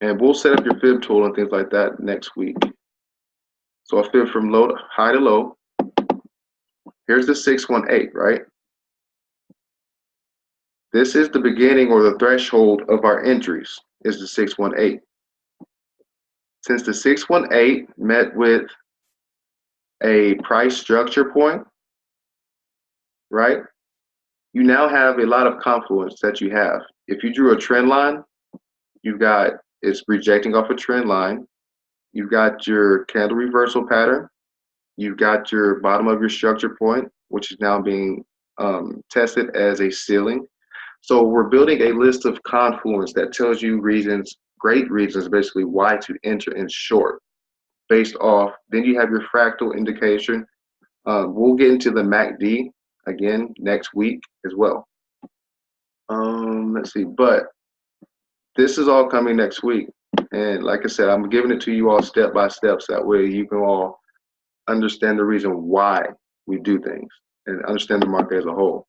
Speaker 1: And we'll set up your fib tool and things like that next week. So I fib from high to low. Here's the 618, right? This is the beginning or the threshold of our entries, is the 618. Since the 618 met with a price structure point, right? you now have a lot of confluence that you have. If you drew a trend line, you've got it's rejecting off a trend line. You've got your candle reversal pattern. You've got your bottom of your structure point, which is now being tested as a ceiling. So we're building a list of confluence that tells you reasons, great reasons, basically why to enter in short based off. Then you have your fractal indication. We'll get into the MACD again next week as well. Let's see, but this is all coming next week. And like I said, I'm giving it to you all step by step, so that way you can all understand the reason why we do things and understand the market as a whole.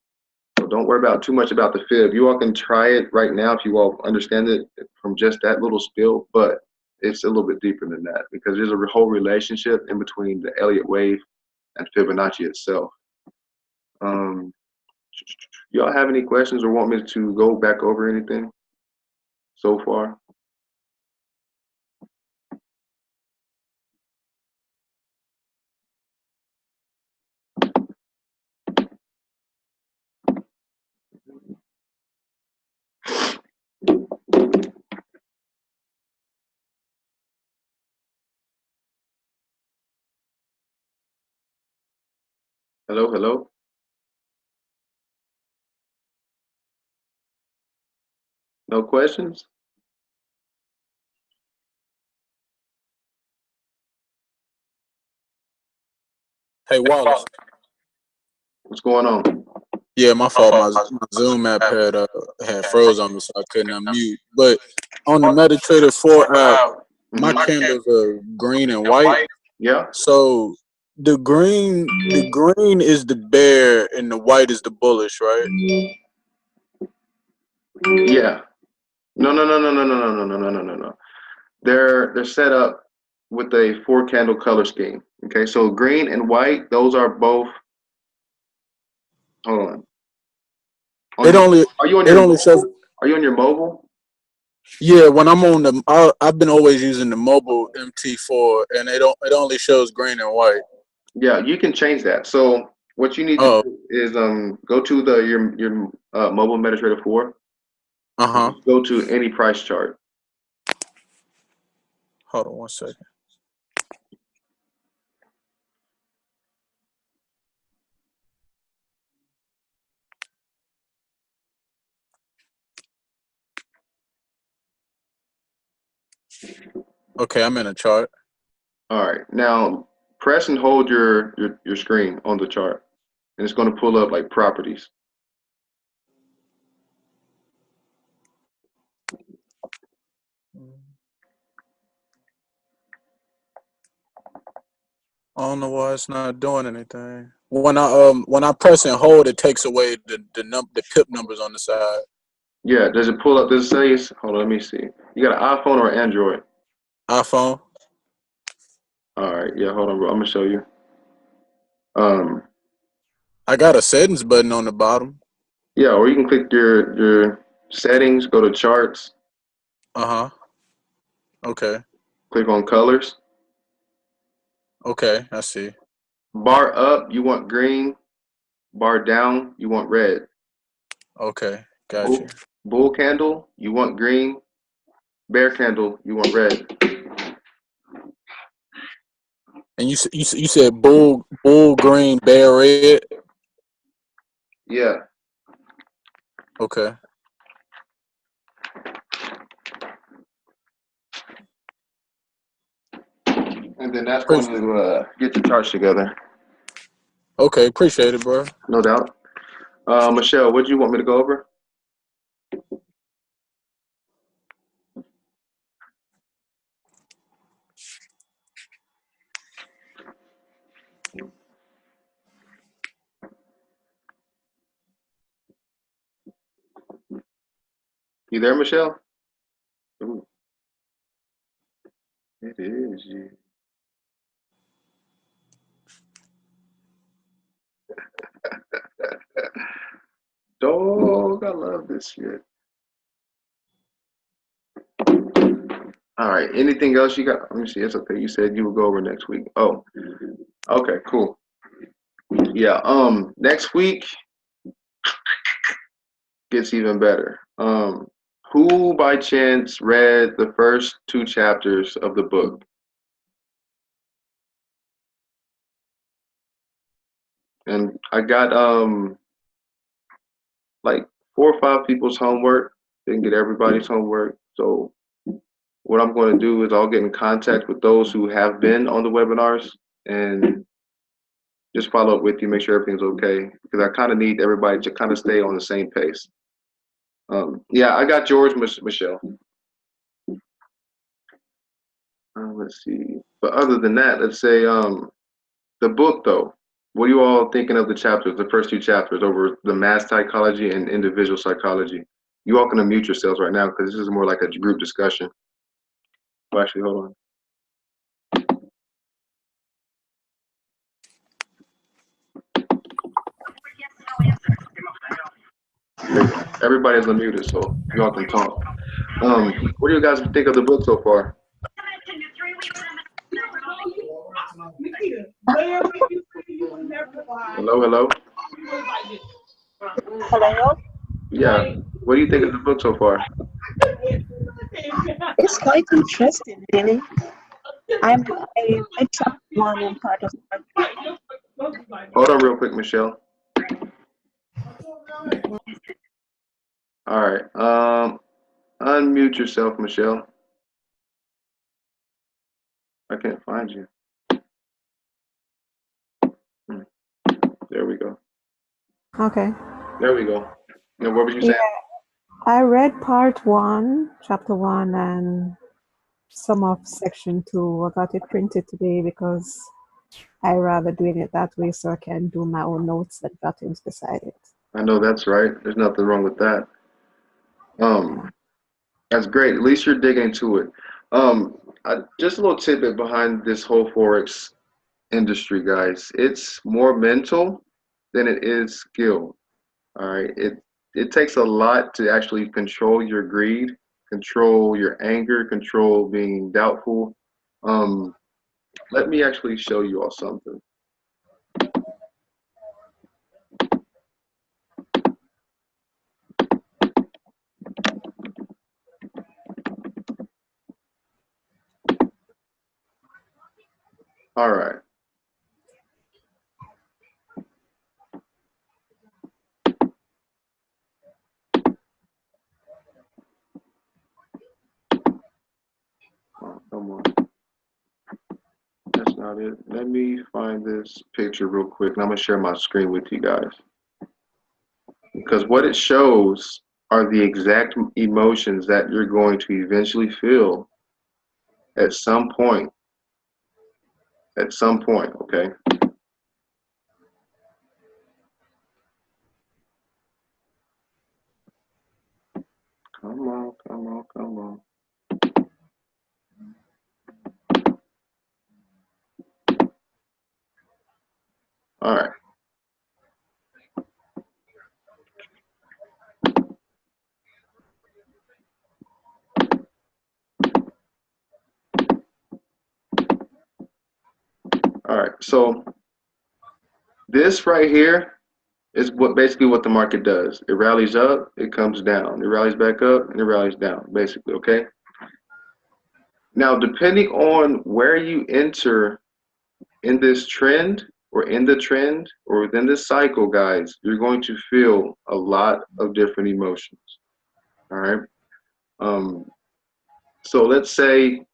Speaker 1: So don't worry about too much about the fib. You all can try it right now if you all understand it from just that little spill, but it's a little bit deeper than that because there's a whole relationship in between the Elliott Wave and Fibonacci itself. Y'all have any questions or want me to go back over anything so far? Hello, hello. No questions?
Speaker 2: Hey, Wallis.
Speaker 1: What's going on?
Speaker 2: Yeah, my fault. My Zoom app had froze on me, so I couldn't unmute. But on the MetaTrader 4 app, my candles are green and white.
Speaker 1: Yeah.
Speaker 2: So the green is the bear and the white is the bullish, right?
Speaker 1: Yeah. No. They're set up with a 4-candle color scheme. Okay, so green and white, those are both. Hold on.
Speaker 2: It only shows.
Speaker 1: Are you on your mobile?
Speaker 2: Yeah, when I'm on I've been always using the mobile MT4, and it only shows green and white.
Speaker 1: Yeah, you can change that. So what you need to do is go to your mobile MetaTrader 4. Go to any price chart.
Speaker 2: Hold on one second. Okay, I'm in a chart.
Speaker 1: All right, now press and hold your screen on the chart, and it's going to pull up like properties.
Speaker 2: I don't know why it's not doing anything. When I press and hold, it takes away the pip numbers on the side.
Speaker 1: Yeah, does it pull up? Does it say? Hold on, let me see. You got an iPhone or Android?
Speaker 2: iPhone.
Speaker 1: All right, yeah, hold on, bro. I'm gonna show you.
Speaker 2: I got a settings button on the bottom.
Speaker 1: Yeah, or you can click your settings, go to charts.
Speaker 2: Okay.
Speaker 1: Click on colors.
Speaker 2: Okay, I see.
Speaker 1: Bar up, you want green. Bar down, you want red.
Speaker 2: Okay, gotcha.
Speaker 1: Bull candle, you want green. Bear candle, you want red.
Speaker 2: And you said bull green, bear red.
Speaker 1: Yeah.
Speaker 2: Okay.
Speaker 1: And then that's going to get your charts together.
Speaker 2: Okay, appreciate it, bro.
Speaker 1: No doubt. Michelle, what do you want me to go over? You there, Michelle? Ooh. It is you. Dog, I love this shit. All right. Anything else you got? Let me see. It's okay. You said you would go over next week. Oh, okay, cool. Yeah. Next week, gets even better. Who by chance read the first 2 chapters of the book? And I got like 4 or 5 people's homework. Didn't get everybody's homework. So what I'm going to do is I'll get in contact with those who have been on the webinars and just follow up with you, make sure everything's okay, because I kind of need everybody to kind of stay on the same pace. Yeah, I got yours, Michelle. Let's see. But other than that, let's say the book though. What are you all thinking of the chapters, the first 2 chapters over the mass psychology and individual psychology? You all can unmute yourselves right now because this is more like a group discussion. Well, actually, hold on. Everybody's unmuted, so you all can talk. What do you guys think of the book so far? Hello, hello.
Speaker 4: Hello.
Speaker 1: Yeah. What do you think of the book so far?
Speaker 4: It's quite interesting, really. I chapter 1 and part of
Speaker 1: Hold on real quick, Michelle. All right. Unmute yourself, Michelle. I can't find you. There we go.
Speaker 5: Okay.
Speaker 1: There we go. Now, what were you saying?
Speaker 5: I read part 1, chapter 1, and some of section 2. I got it printed today because I rather doing it that way so I can do my own notes and jottings beside it.
Speaker 1: I know that's right. There's nothing wrong with that. That's great. At least you're digging into it. Just a little tidbit behind this whole Forex industry, guys. It's more mental than it is skill. All right. It takes a lot to actually control your greed, control your anger, control being doubtful. Let me actually show you all something. All right. Oh, come on. That's not it. Let me find this picture real quick, and I'm going to share my screen with you guys. Because what it shows are the exact emotions that you're going to eventually feel at some point. At some point, okay? Come on, come on, come on. All right. All right, so this right here is basically what the market does. It rallies up, it comes down. It rallies back up, and it rallies down, basically, okay? Now, depending on where you enter in this trend or in the trend or within this cycle, guys, you're going to feel a lot of different emotions, all right? So let's say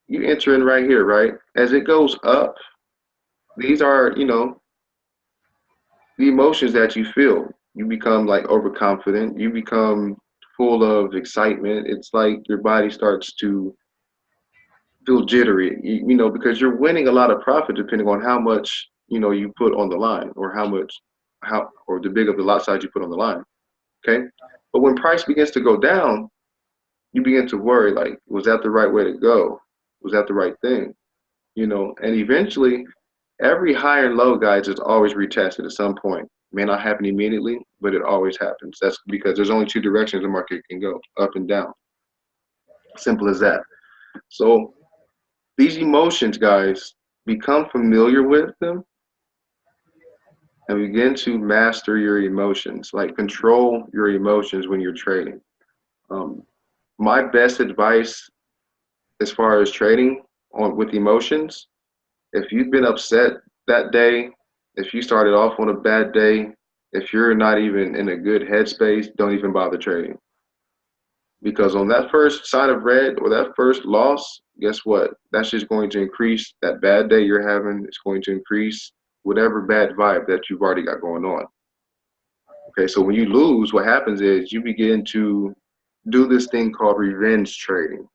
Speaker 1: you enter in right here, right? As it goes up, these are, the emotions that you feel. You become like overconfident. You become full of excitement. It's like your body starts to feel jittery, because you're winning a lot of profit depending on how much, you put on the line or or the big of the lot size you put on the line. Okay. But when price begins to go down, you begin to worry, like, was that the right way to go? Was that the right thing? And eventually every high and low, guys, is always retested at some point. It may not happen immediately, but it always happens. That's because there's only 2 directions the market can go, up and down. Simple as that. So these emotions, guys, become familiar with them, and begin to master your emotions, like control your emotions when you're trading. My best advice as far as trading on with emotions, if you've been upset that day, if you started off on a bad day, if you're not even in a good headspace, don't even bother trading. Because on that first sign of red or that first loss, guess what? That's just going to increase that bad day you're having. It's going to increase whatever bad vibe that you've already got going on. Okay, so when you lose, what happens is you begin to do this thing called revenge trading.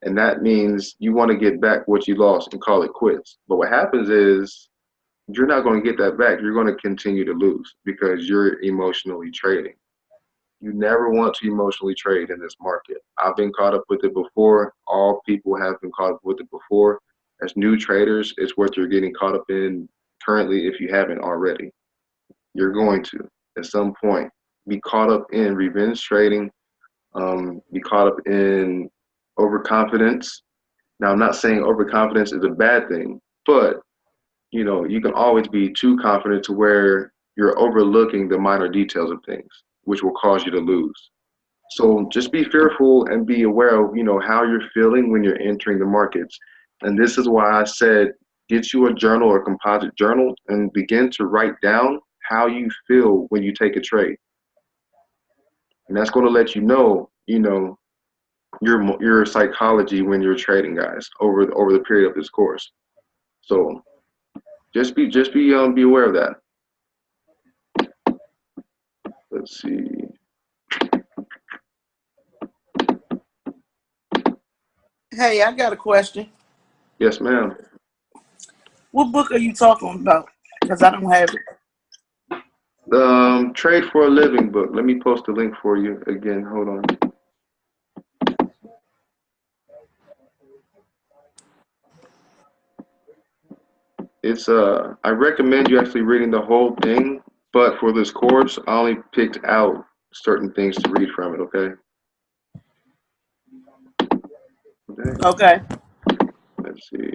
Speaker 1: And that means you want to get back what you lost and call it quits. But what happens is you're not going to get that back. You're going to continue to lose because you're emotionally trading. You never want to emotionally trade in this market. I've been caught up with it before. All people have been caught up with it before. As new traders, it's what you're getting caught up in currently if you haven't already. You're going to, at some point, be caught up in revenge trading, be caught up in overconfidence. Now, I'm not saying overconfidence is a bad thing, but you can always be too confident to where you're overlooking the minor details of things, which will cause you to lose. So just be fearful and be aware of, how you're feeling when you're entering the markets. And this is why I said, get you a journal or composite journal and begin to write down how you feel when you take a trade. And that's going to let your psychology when you're trading, guys, over the period of this course. So just be aware of that. Let's see.
Speaker 6: Hey, I got a question.
Speaker 1: Yes, ma'am.
Speaker 6: What book are you talking about? Because I don't have it.
Speaker 1: Trade for a Living book. Let me post the link for you again. Hold on. It's I recommend you actually reading the whole thing, but for this course, I only picked out certain things to read from it. Okay.
Speaker 6: Okay.
Speaker 1: Let's see.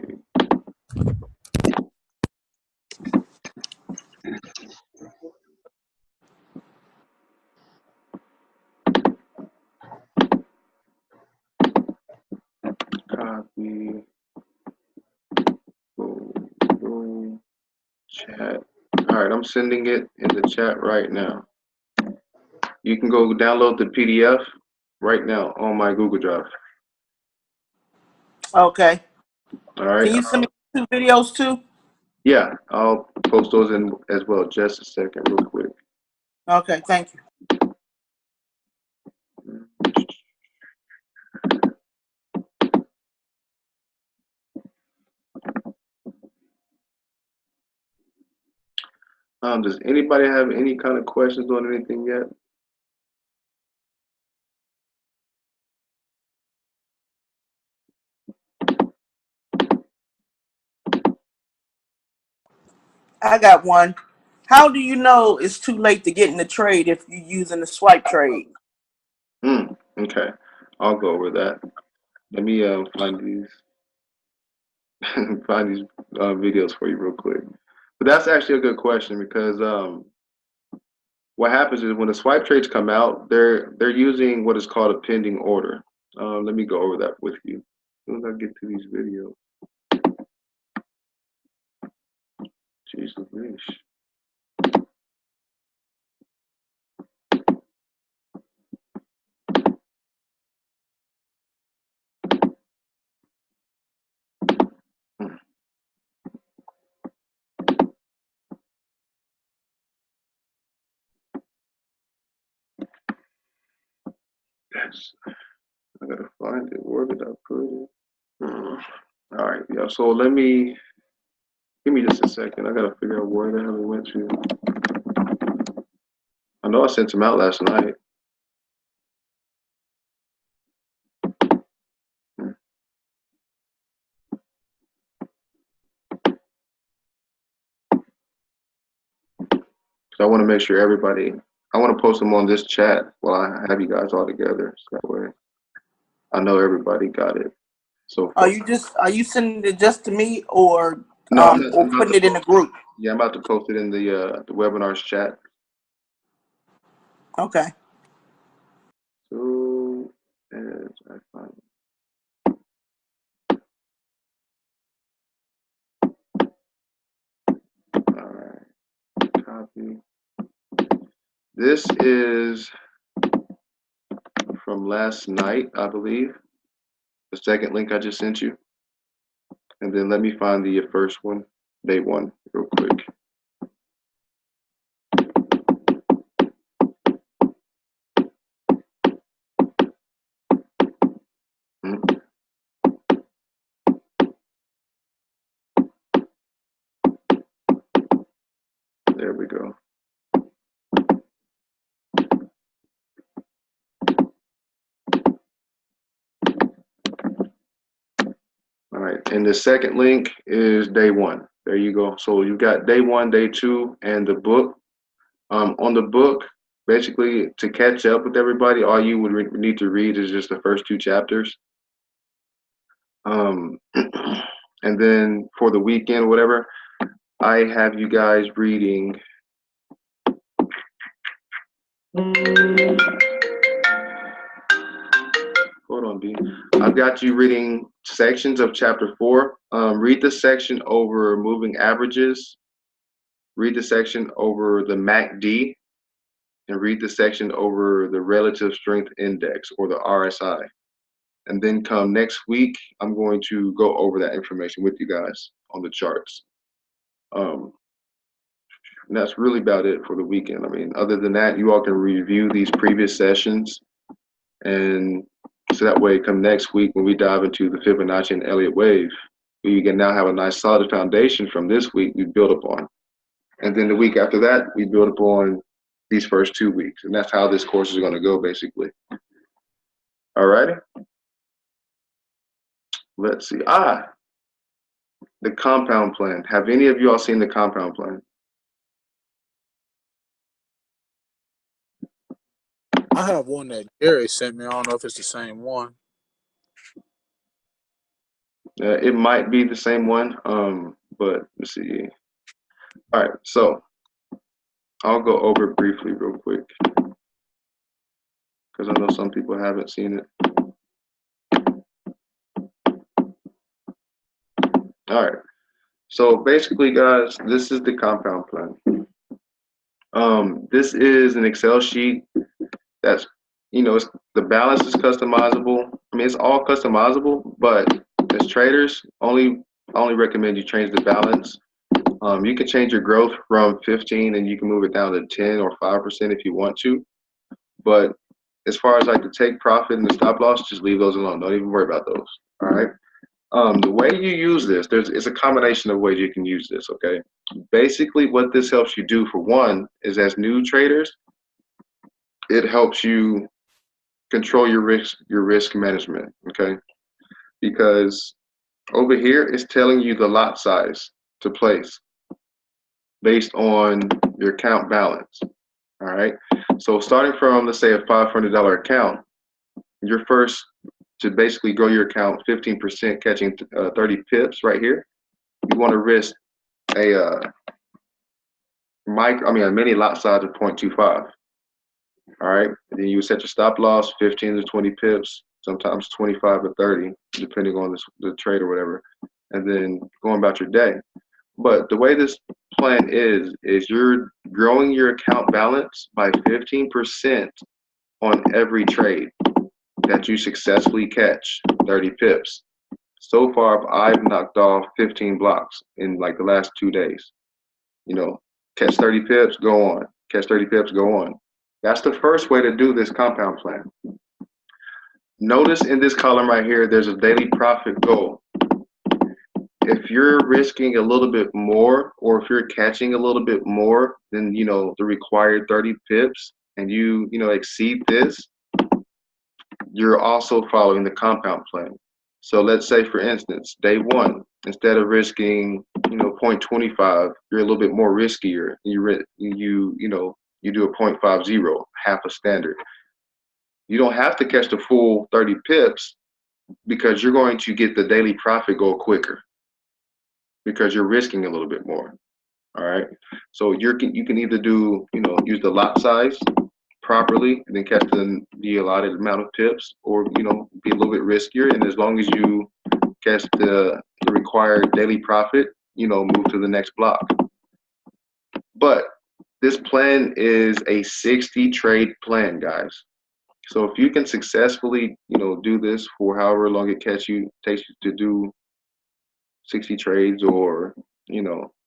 Speaker 1: Copy. Boom. Chat. All right, I'm sending it in the chat right now. You can go download the PDF right now on my Google Drive.
Speaker 6: Okay.
Speaker 1: All right.
Speaker 6: Can you send me 2 videos too?
Speaker 1: Yeah, I'll post those in as well. Just a second, real quick.
Speaker 6: Okay, thank you.
Speaker 1: Does anybody have any kind of questions on anything yet?
Speaker 6: I got one. How do you know it's too late to get in the trade if you're using the swipe trade?
Speaker 1: Okay, I'll go over that. Let me find these videos for you real quick. But that's actually a good question because what happens is when the swipe trades come out, they're using what is called a pending order. Let me go over that with you as soon as I get to these videos. Jesus, yes, I gotta find it. Where did I put it? All right, yeah. So give me just a second. I gotta figure out where the hell it went to. I know I sent him out last night. So I want to make sure I want to post them on this chat while I have you guys all together. So that way I know everybody got it. So
Speaker 6: Are you sending it just to me, or
Speaker 1: No, I'm
Speaker 6: or
Speaker 1: about
Speaker 6: putting
Speaker 1: to
Speaker 6: it in a group?
Speaker 1: yeah, I'm about to post it in the webinar's chat.
Speaker 6: Okay.
Speaker 1: So as I find it. All right, copy. This is from last night, I believe. The second link I just sent you. And then let me find the first one, day one, real quick. There we go. All right, and the second link is day one. There you go. So you've got day one, day two, and the book. On the book, basically to catch up with everybody, all you would need to read is just the first two chapters. And then for the weekend, whatever, I have you guys reading. Hold on, B. I've got you reading sections of chapter 4. Read the section over moving averages. Read the section over the MACD. And read the section over the relative strength index, or the RSI. And then come next week, I'm going to go over that information with you guys on the charts. And that's really about it for the weekend. I mean, other than that, you all can review these previous sessions. And so that way, come next week, when we dive into the Fibonacci and Elliott Wave, we can now have a nice solid foundation from this week we build upon. And then the week after that, we build upon these first 2 weeks. And that's how this course is going to go, basically. All righty. Let's see. The compound plan. Have any of you all seen the compound plan?
Speaker 2: I have one that Gary sent me. I don't know if it's the same one.
Speaker 1: It might be the same one, but let's see. All right, so I'll go over it briefly real quick because I know some people haven't seen it. All right, so basically, guys, this is the compound plan. This is an Excel sheet that's, it's, the balance is customizable. I mean, it's all customizable, but as traders, I only recommend you change the balance. You can change your growth from 15 and you can move it down to 10 or 5% if you want to. But as far as like the take profit and the stop loss, just leave those alone. Don't even worry about those. All right. The way you use this, it's a combination of ways you can use this. Okay. Basically, what this helps you do, for one, is as new traders, it helps you control your risk management. Okay. Because over here, it's telling you the lot size to place based on your account balance. All right. So starting from, let's say, a $500 account, your first, to basically grow your account 15%, catching 30 pips right here, you want to risk a mini lot size of 0.25. All right. And then you set your stop loss 15 to 20 pips, sometimes 25 or 30, depending on the trade or whatever. And then going about your day. But the way this plan is you're growing your account balance by 15% on every trade that you successfully catch 30 pips. So far, I've knocked off 15 blocks in like the last 2 days. Catch 30 pips, go on. Catch 30 pips, go on. That's the first way to do this compound plan. Notice in this column right here, there's a daily profit goal. If you're risking a little bit more, or if you're catching a little bit more than, the required 30 pips, and you exceed this, you're also following the compound plan. So let's say, for instance, day one, instead of risking, 0.25, you're a little bit more riskier. You do a 0.50, half a standard. You don't have to catch the full 30 pips because you're going to get the daily profit goal quicker. because you're risking a little bit more. All right. So you can either do, use the lot size properly and then catch the allotted amount of pips, or be a little bit riskier. And as long as you catch the required daily profit, move to the next block. But this plan is a 60 trade plan, guys. So if you can successfully, do this for however long it takes you to do 60 trades, or,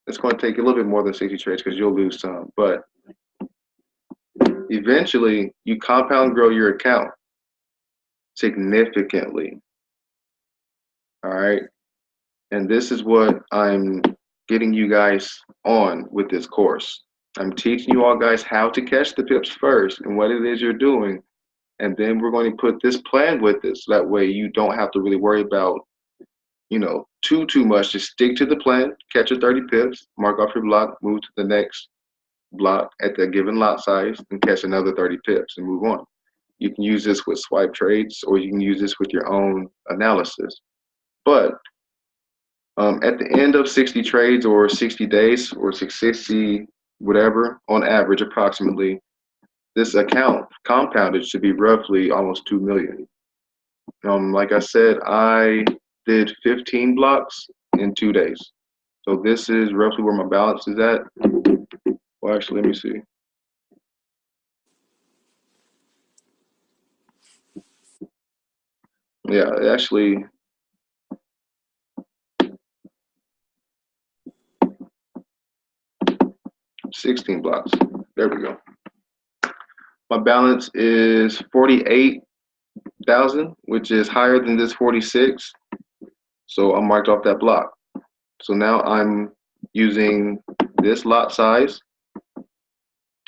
Speaker 1: it's going to take a little bit more than 60 trades because you'll lose some. But eventually, you compound grow your account significantly. All right. And this is what I'm getting you guys on with this course. I'm teaching you all guys how to catch the pips first and what it is you're doing. And then we're going to put this plan with it, so that way you don't have to really worry about, too much. Just stick to the plan, catch your 30 pips, mark off your block, move to the next block at the given lot size, and catch another 30 pips and move on. You can use this with swipe trades, or you can use this with your own analysis. But at the end of 60 trades or 60 days or 60, whatever, on average, approximately, this account compounded should be roughly almost 2 million. Like I said, I did 15 blocks in 2 days. So this is roughly where my balance is at. Well, actually, let me see. Yeah, actually, $16 blocks. There we go. My balance is 48,000, which is higher than this 46. So I marked off that block. So now I'm using this lot size,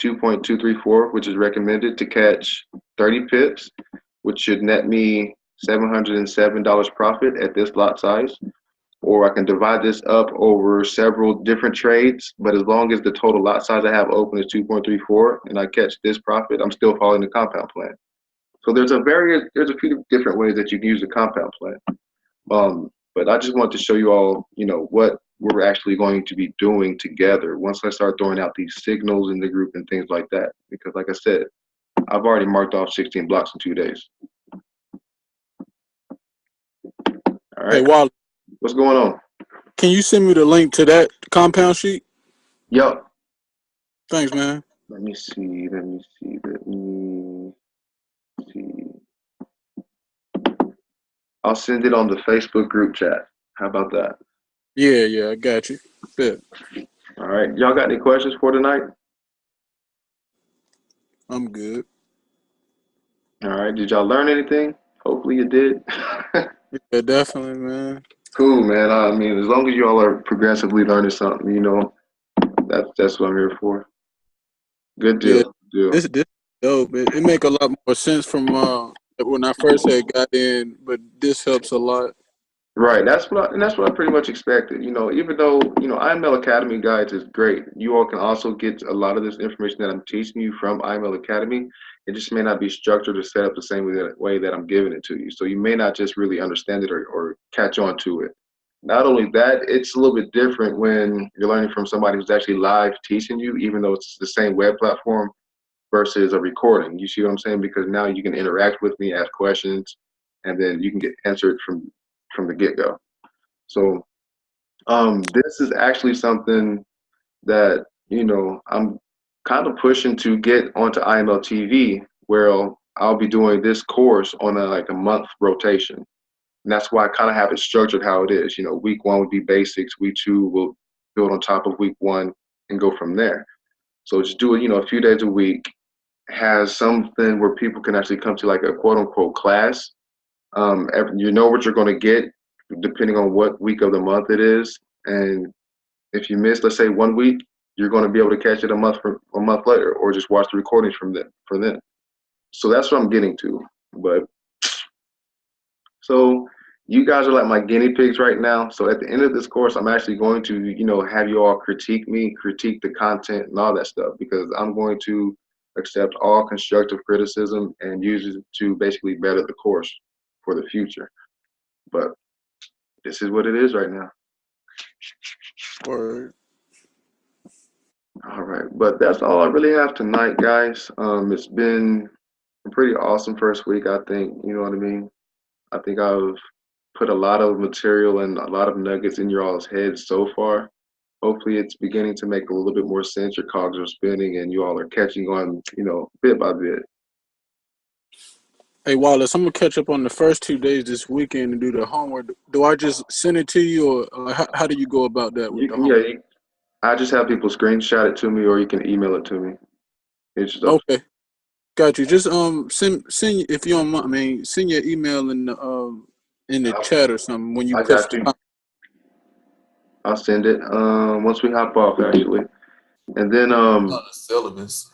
Speaker 1: 2.234, which is recommended, to catch 30 pips, which should net me $707 profit at this lot size. Or I can divide this up over several different trades, but as long as the total lot size I have open is 2.34 and I catch this profit, I'm still following the compound plan. So there's a few different ways that you can use the compound plan. But I just wanted to show you all, what we're actually going to be doing together once I start throwing out these signals in the group and things like that. Because like I said, I've already marked off 16 blocks in 2 days. All right.
Speaker 2: Hey, Wallis,
Speaker 1: what's going on?
Speaker 2: Can you send me the link to that compound sheet?
Speaker 1: Yep.
Speaker 2: Thanks, man.
Speaker 1: Let me see. I'll send it on the Facebook group chat. How about that?
Speaker 2: Yeah, I got you. Good.
Speaker 1: All right. Y'all got any questions for tonight?
Speaker 2: I'm good.
Speaker 1: All right. Did y'all learn anything? Hopefully you did.
Speaker 2: Yeah, definitely, man.
Speaker 1: Cool, man. I mean, as long as y'all are progressively learning something, that's what I'm here for. Good deal.
Speaker 2: Yeah, this dope. It make a lot more sense from when I first had got in, but this helps a lot.
Speaker 1: Right. That's what I pretty much expected. Even though, IML Academy guides is great, you all can also get a lot of this information that I'm teaching you from IML Academy. It just may not be structured or set up the same way that I'm giving it to you. So you may not just really understand it or catch on to it. Not only that, it's a little bit different when you're learning from somebody who's actually live teaching you, even though it's the same web platform, versus a recording. You see what I'm saying? Because now you can interact with me, ask questions, and then you can get answered from the get-go. So this is actually something that I'm kind of pushing to get onto IML TV, where I'll be doing this course on a month rotation. And that's why I kind of have it structured how it is. Week 1 would be basics, week 2 will build on top of week 1 and go from there. So just do it, a few days a week, has something where people can actually come to a quote unquote class. You know what you're going to get depending on what week of the month it is. And if you miss, let's say 1 week, you're going to be able to catch it a month later, or just watch the recordings from then. So that's what I'm getting to. But so you guys are like my guinea pigs right now. So at the end of this course, I'm actually going to, have you all critique me, critique the content and all that stuff, because I'm going to accept all constructive criticism and use it to basically better the course for the future. But this is what it is right now.
Speaker 2: Word.
Speaker 1: All right, but that's all I really have tonight, guys. It's been a pretty awesome first week, I think. You know what I mean? I think I've put a lot of material and a lot of nuggets in your all's heads so far. Hopefully, it's beginning to make a little bit more sense. Your cogs are spinning, and you all are catching on, bit by bit.
Speaker 2: Hey Wallace, I'm gonna catch up on the first 2 days this weekend and do the homework. Do I just send it to you, or how do you go about that with
Speaker 1: You
Speaker 2: the
Speaker 1: can, yeah.
Speaker 2: homework?
Speaker 1: I just have people screenshot it to me, or you can email it to me. It's just up.
Speaker 2: Okay, got you. Just send if you don't mind. I mean, send your email in the chat or something when you
Speaker 1: I
Speaker 2: post
Speaker 1: got
Speaker 2: the
Speaker 1: you.
Speaker 2: comment.
Speaker 1: I'll send it once we hop off, actually, and then
Speaker 7: On the syllabus.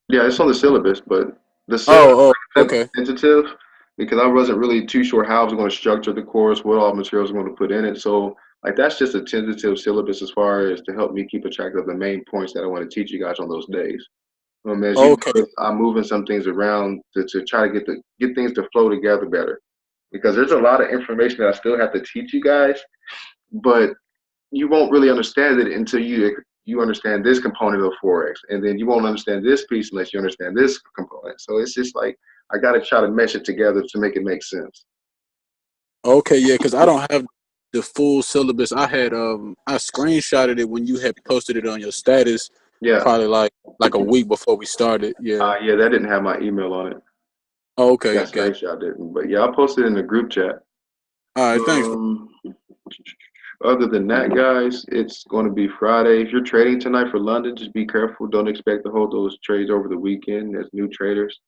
Speaker 1: yeah, it's on the syllabus, but the syllabus
Speaker 2: Oh,
Speaker 1: is a bit
Speaker 2: okay.
Speaker 1: more tentative because I wasn't really too sure how I was going to structure the course, what all materials I'm going to put in it. So, like, that's just a tentative syllabus as far as to help me keep a track of the main points that I want to teach you guys on those days. As you
Speaker 2: Okay.
Speaker 1: notice, I'm moving some things around to try to get things to flow together better because there's a lot of information that I still have to teach you guys, but you won't really understand it until you understand this component of Forex, and then you won't understand this piece unless you understand this component. So it's just like I got to try to mesh it together to make it make sense.
Speaker 2: Okay, yeah, because I don't have the full syllabus. I screenshotted it when you had posted it on your status,
Speaker 1: Yeah,
Speaker 2: probably like a week before we started. Yeah.
Speaker 1: yeah, that didn't have my email on it.
Speaker 2: Oh, okay,
Speaker 1: That
Speaker 2: got.
Speaker 1: screenshot didn't, but yeah, I posted it in the group chat.
Speaker 2: All right, thanks.
Speaker 1: Um, Other than that, guys, it's going to be Friday. If you're trading tonight for London, just be careful. Don't expect to hold those trades over the weekend as new traders.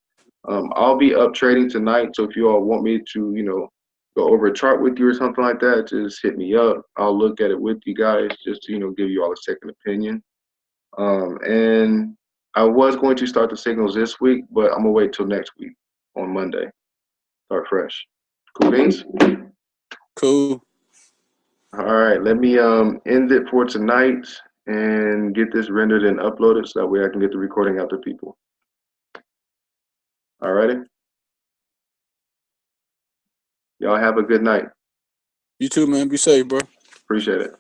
Speaker 1: I'll be up trading tonight, so if you all want me to, go over a chart with you or something like that, just hit me up. I'll look at it with you guys just to, give you all a second opinion. And I was going to start the signals this week, but I'm gonna wait till next week on Monday. Start fresh. Cool beans?
Speaker 2: Cool.
Speaker 1: All right, let me end it for tonight and get this rendered and uploaded so that way I can get the recording out to people. All righty. Y'all have a good night.
Speaker 2: You too, man. Be safe, bro.
Speaker 1: Appreciate it.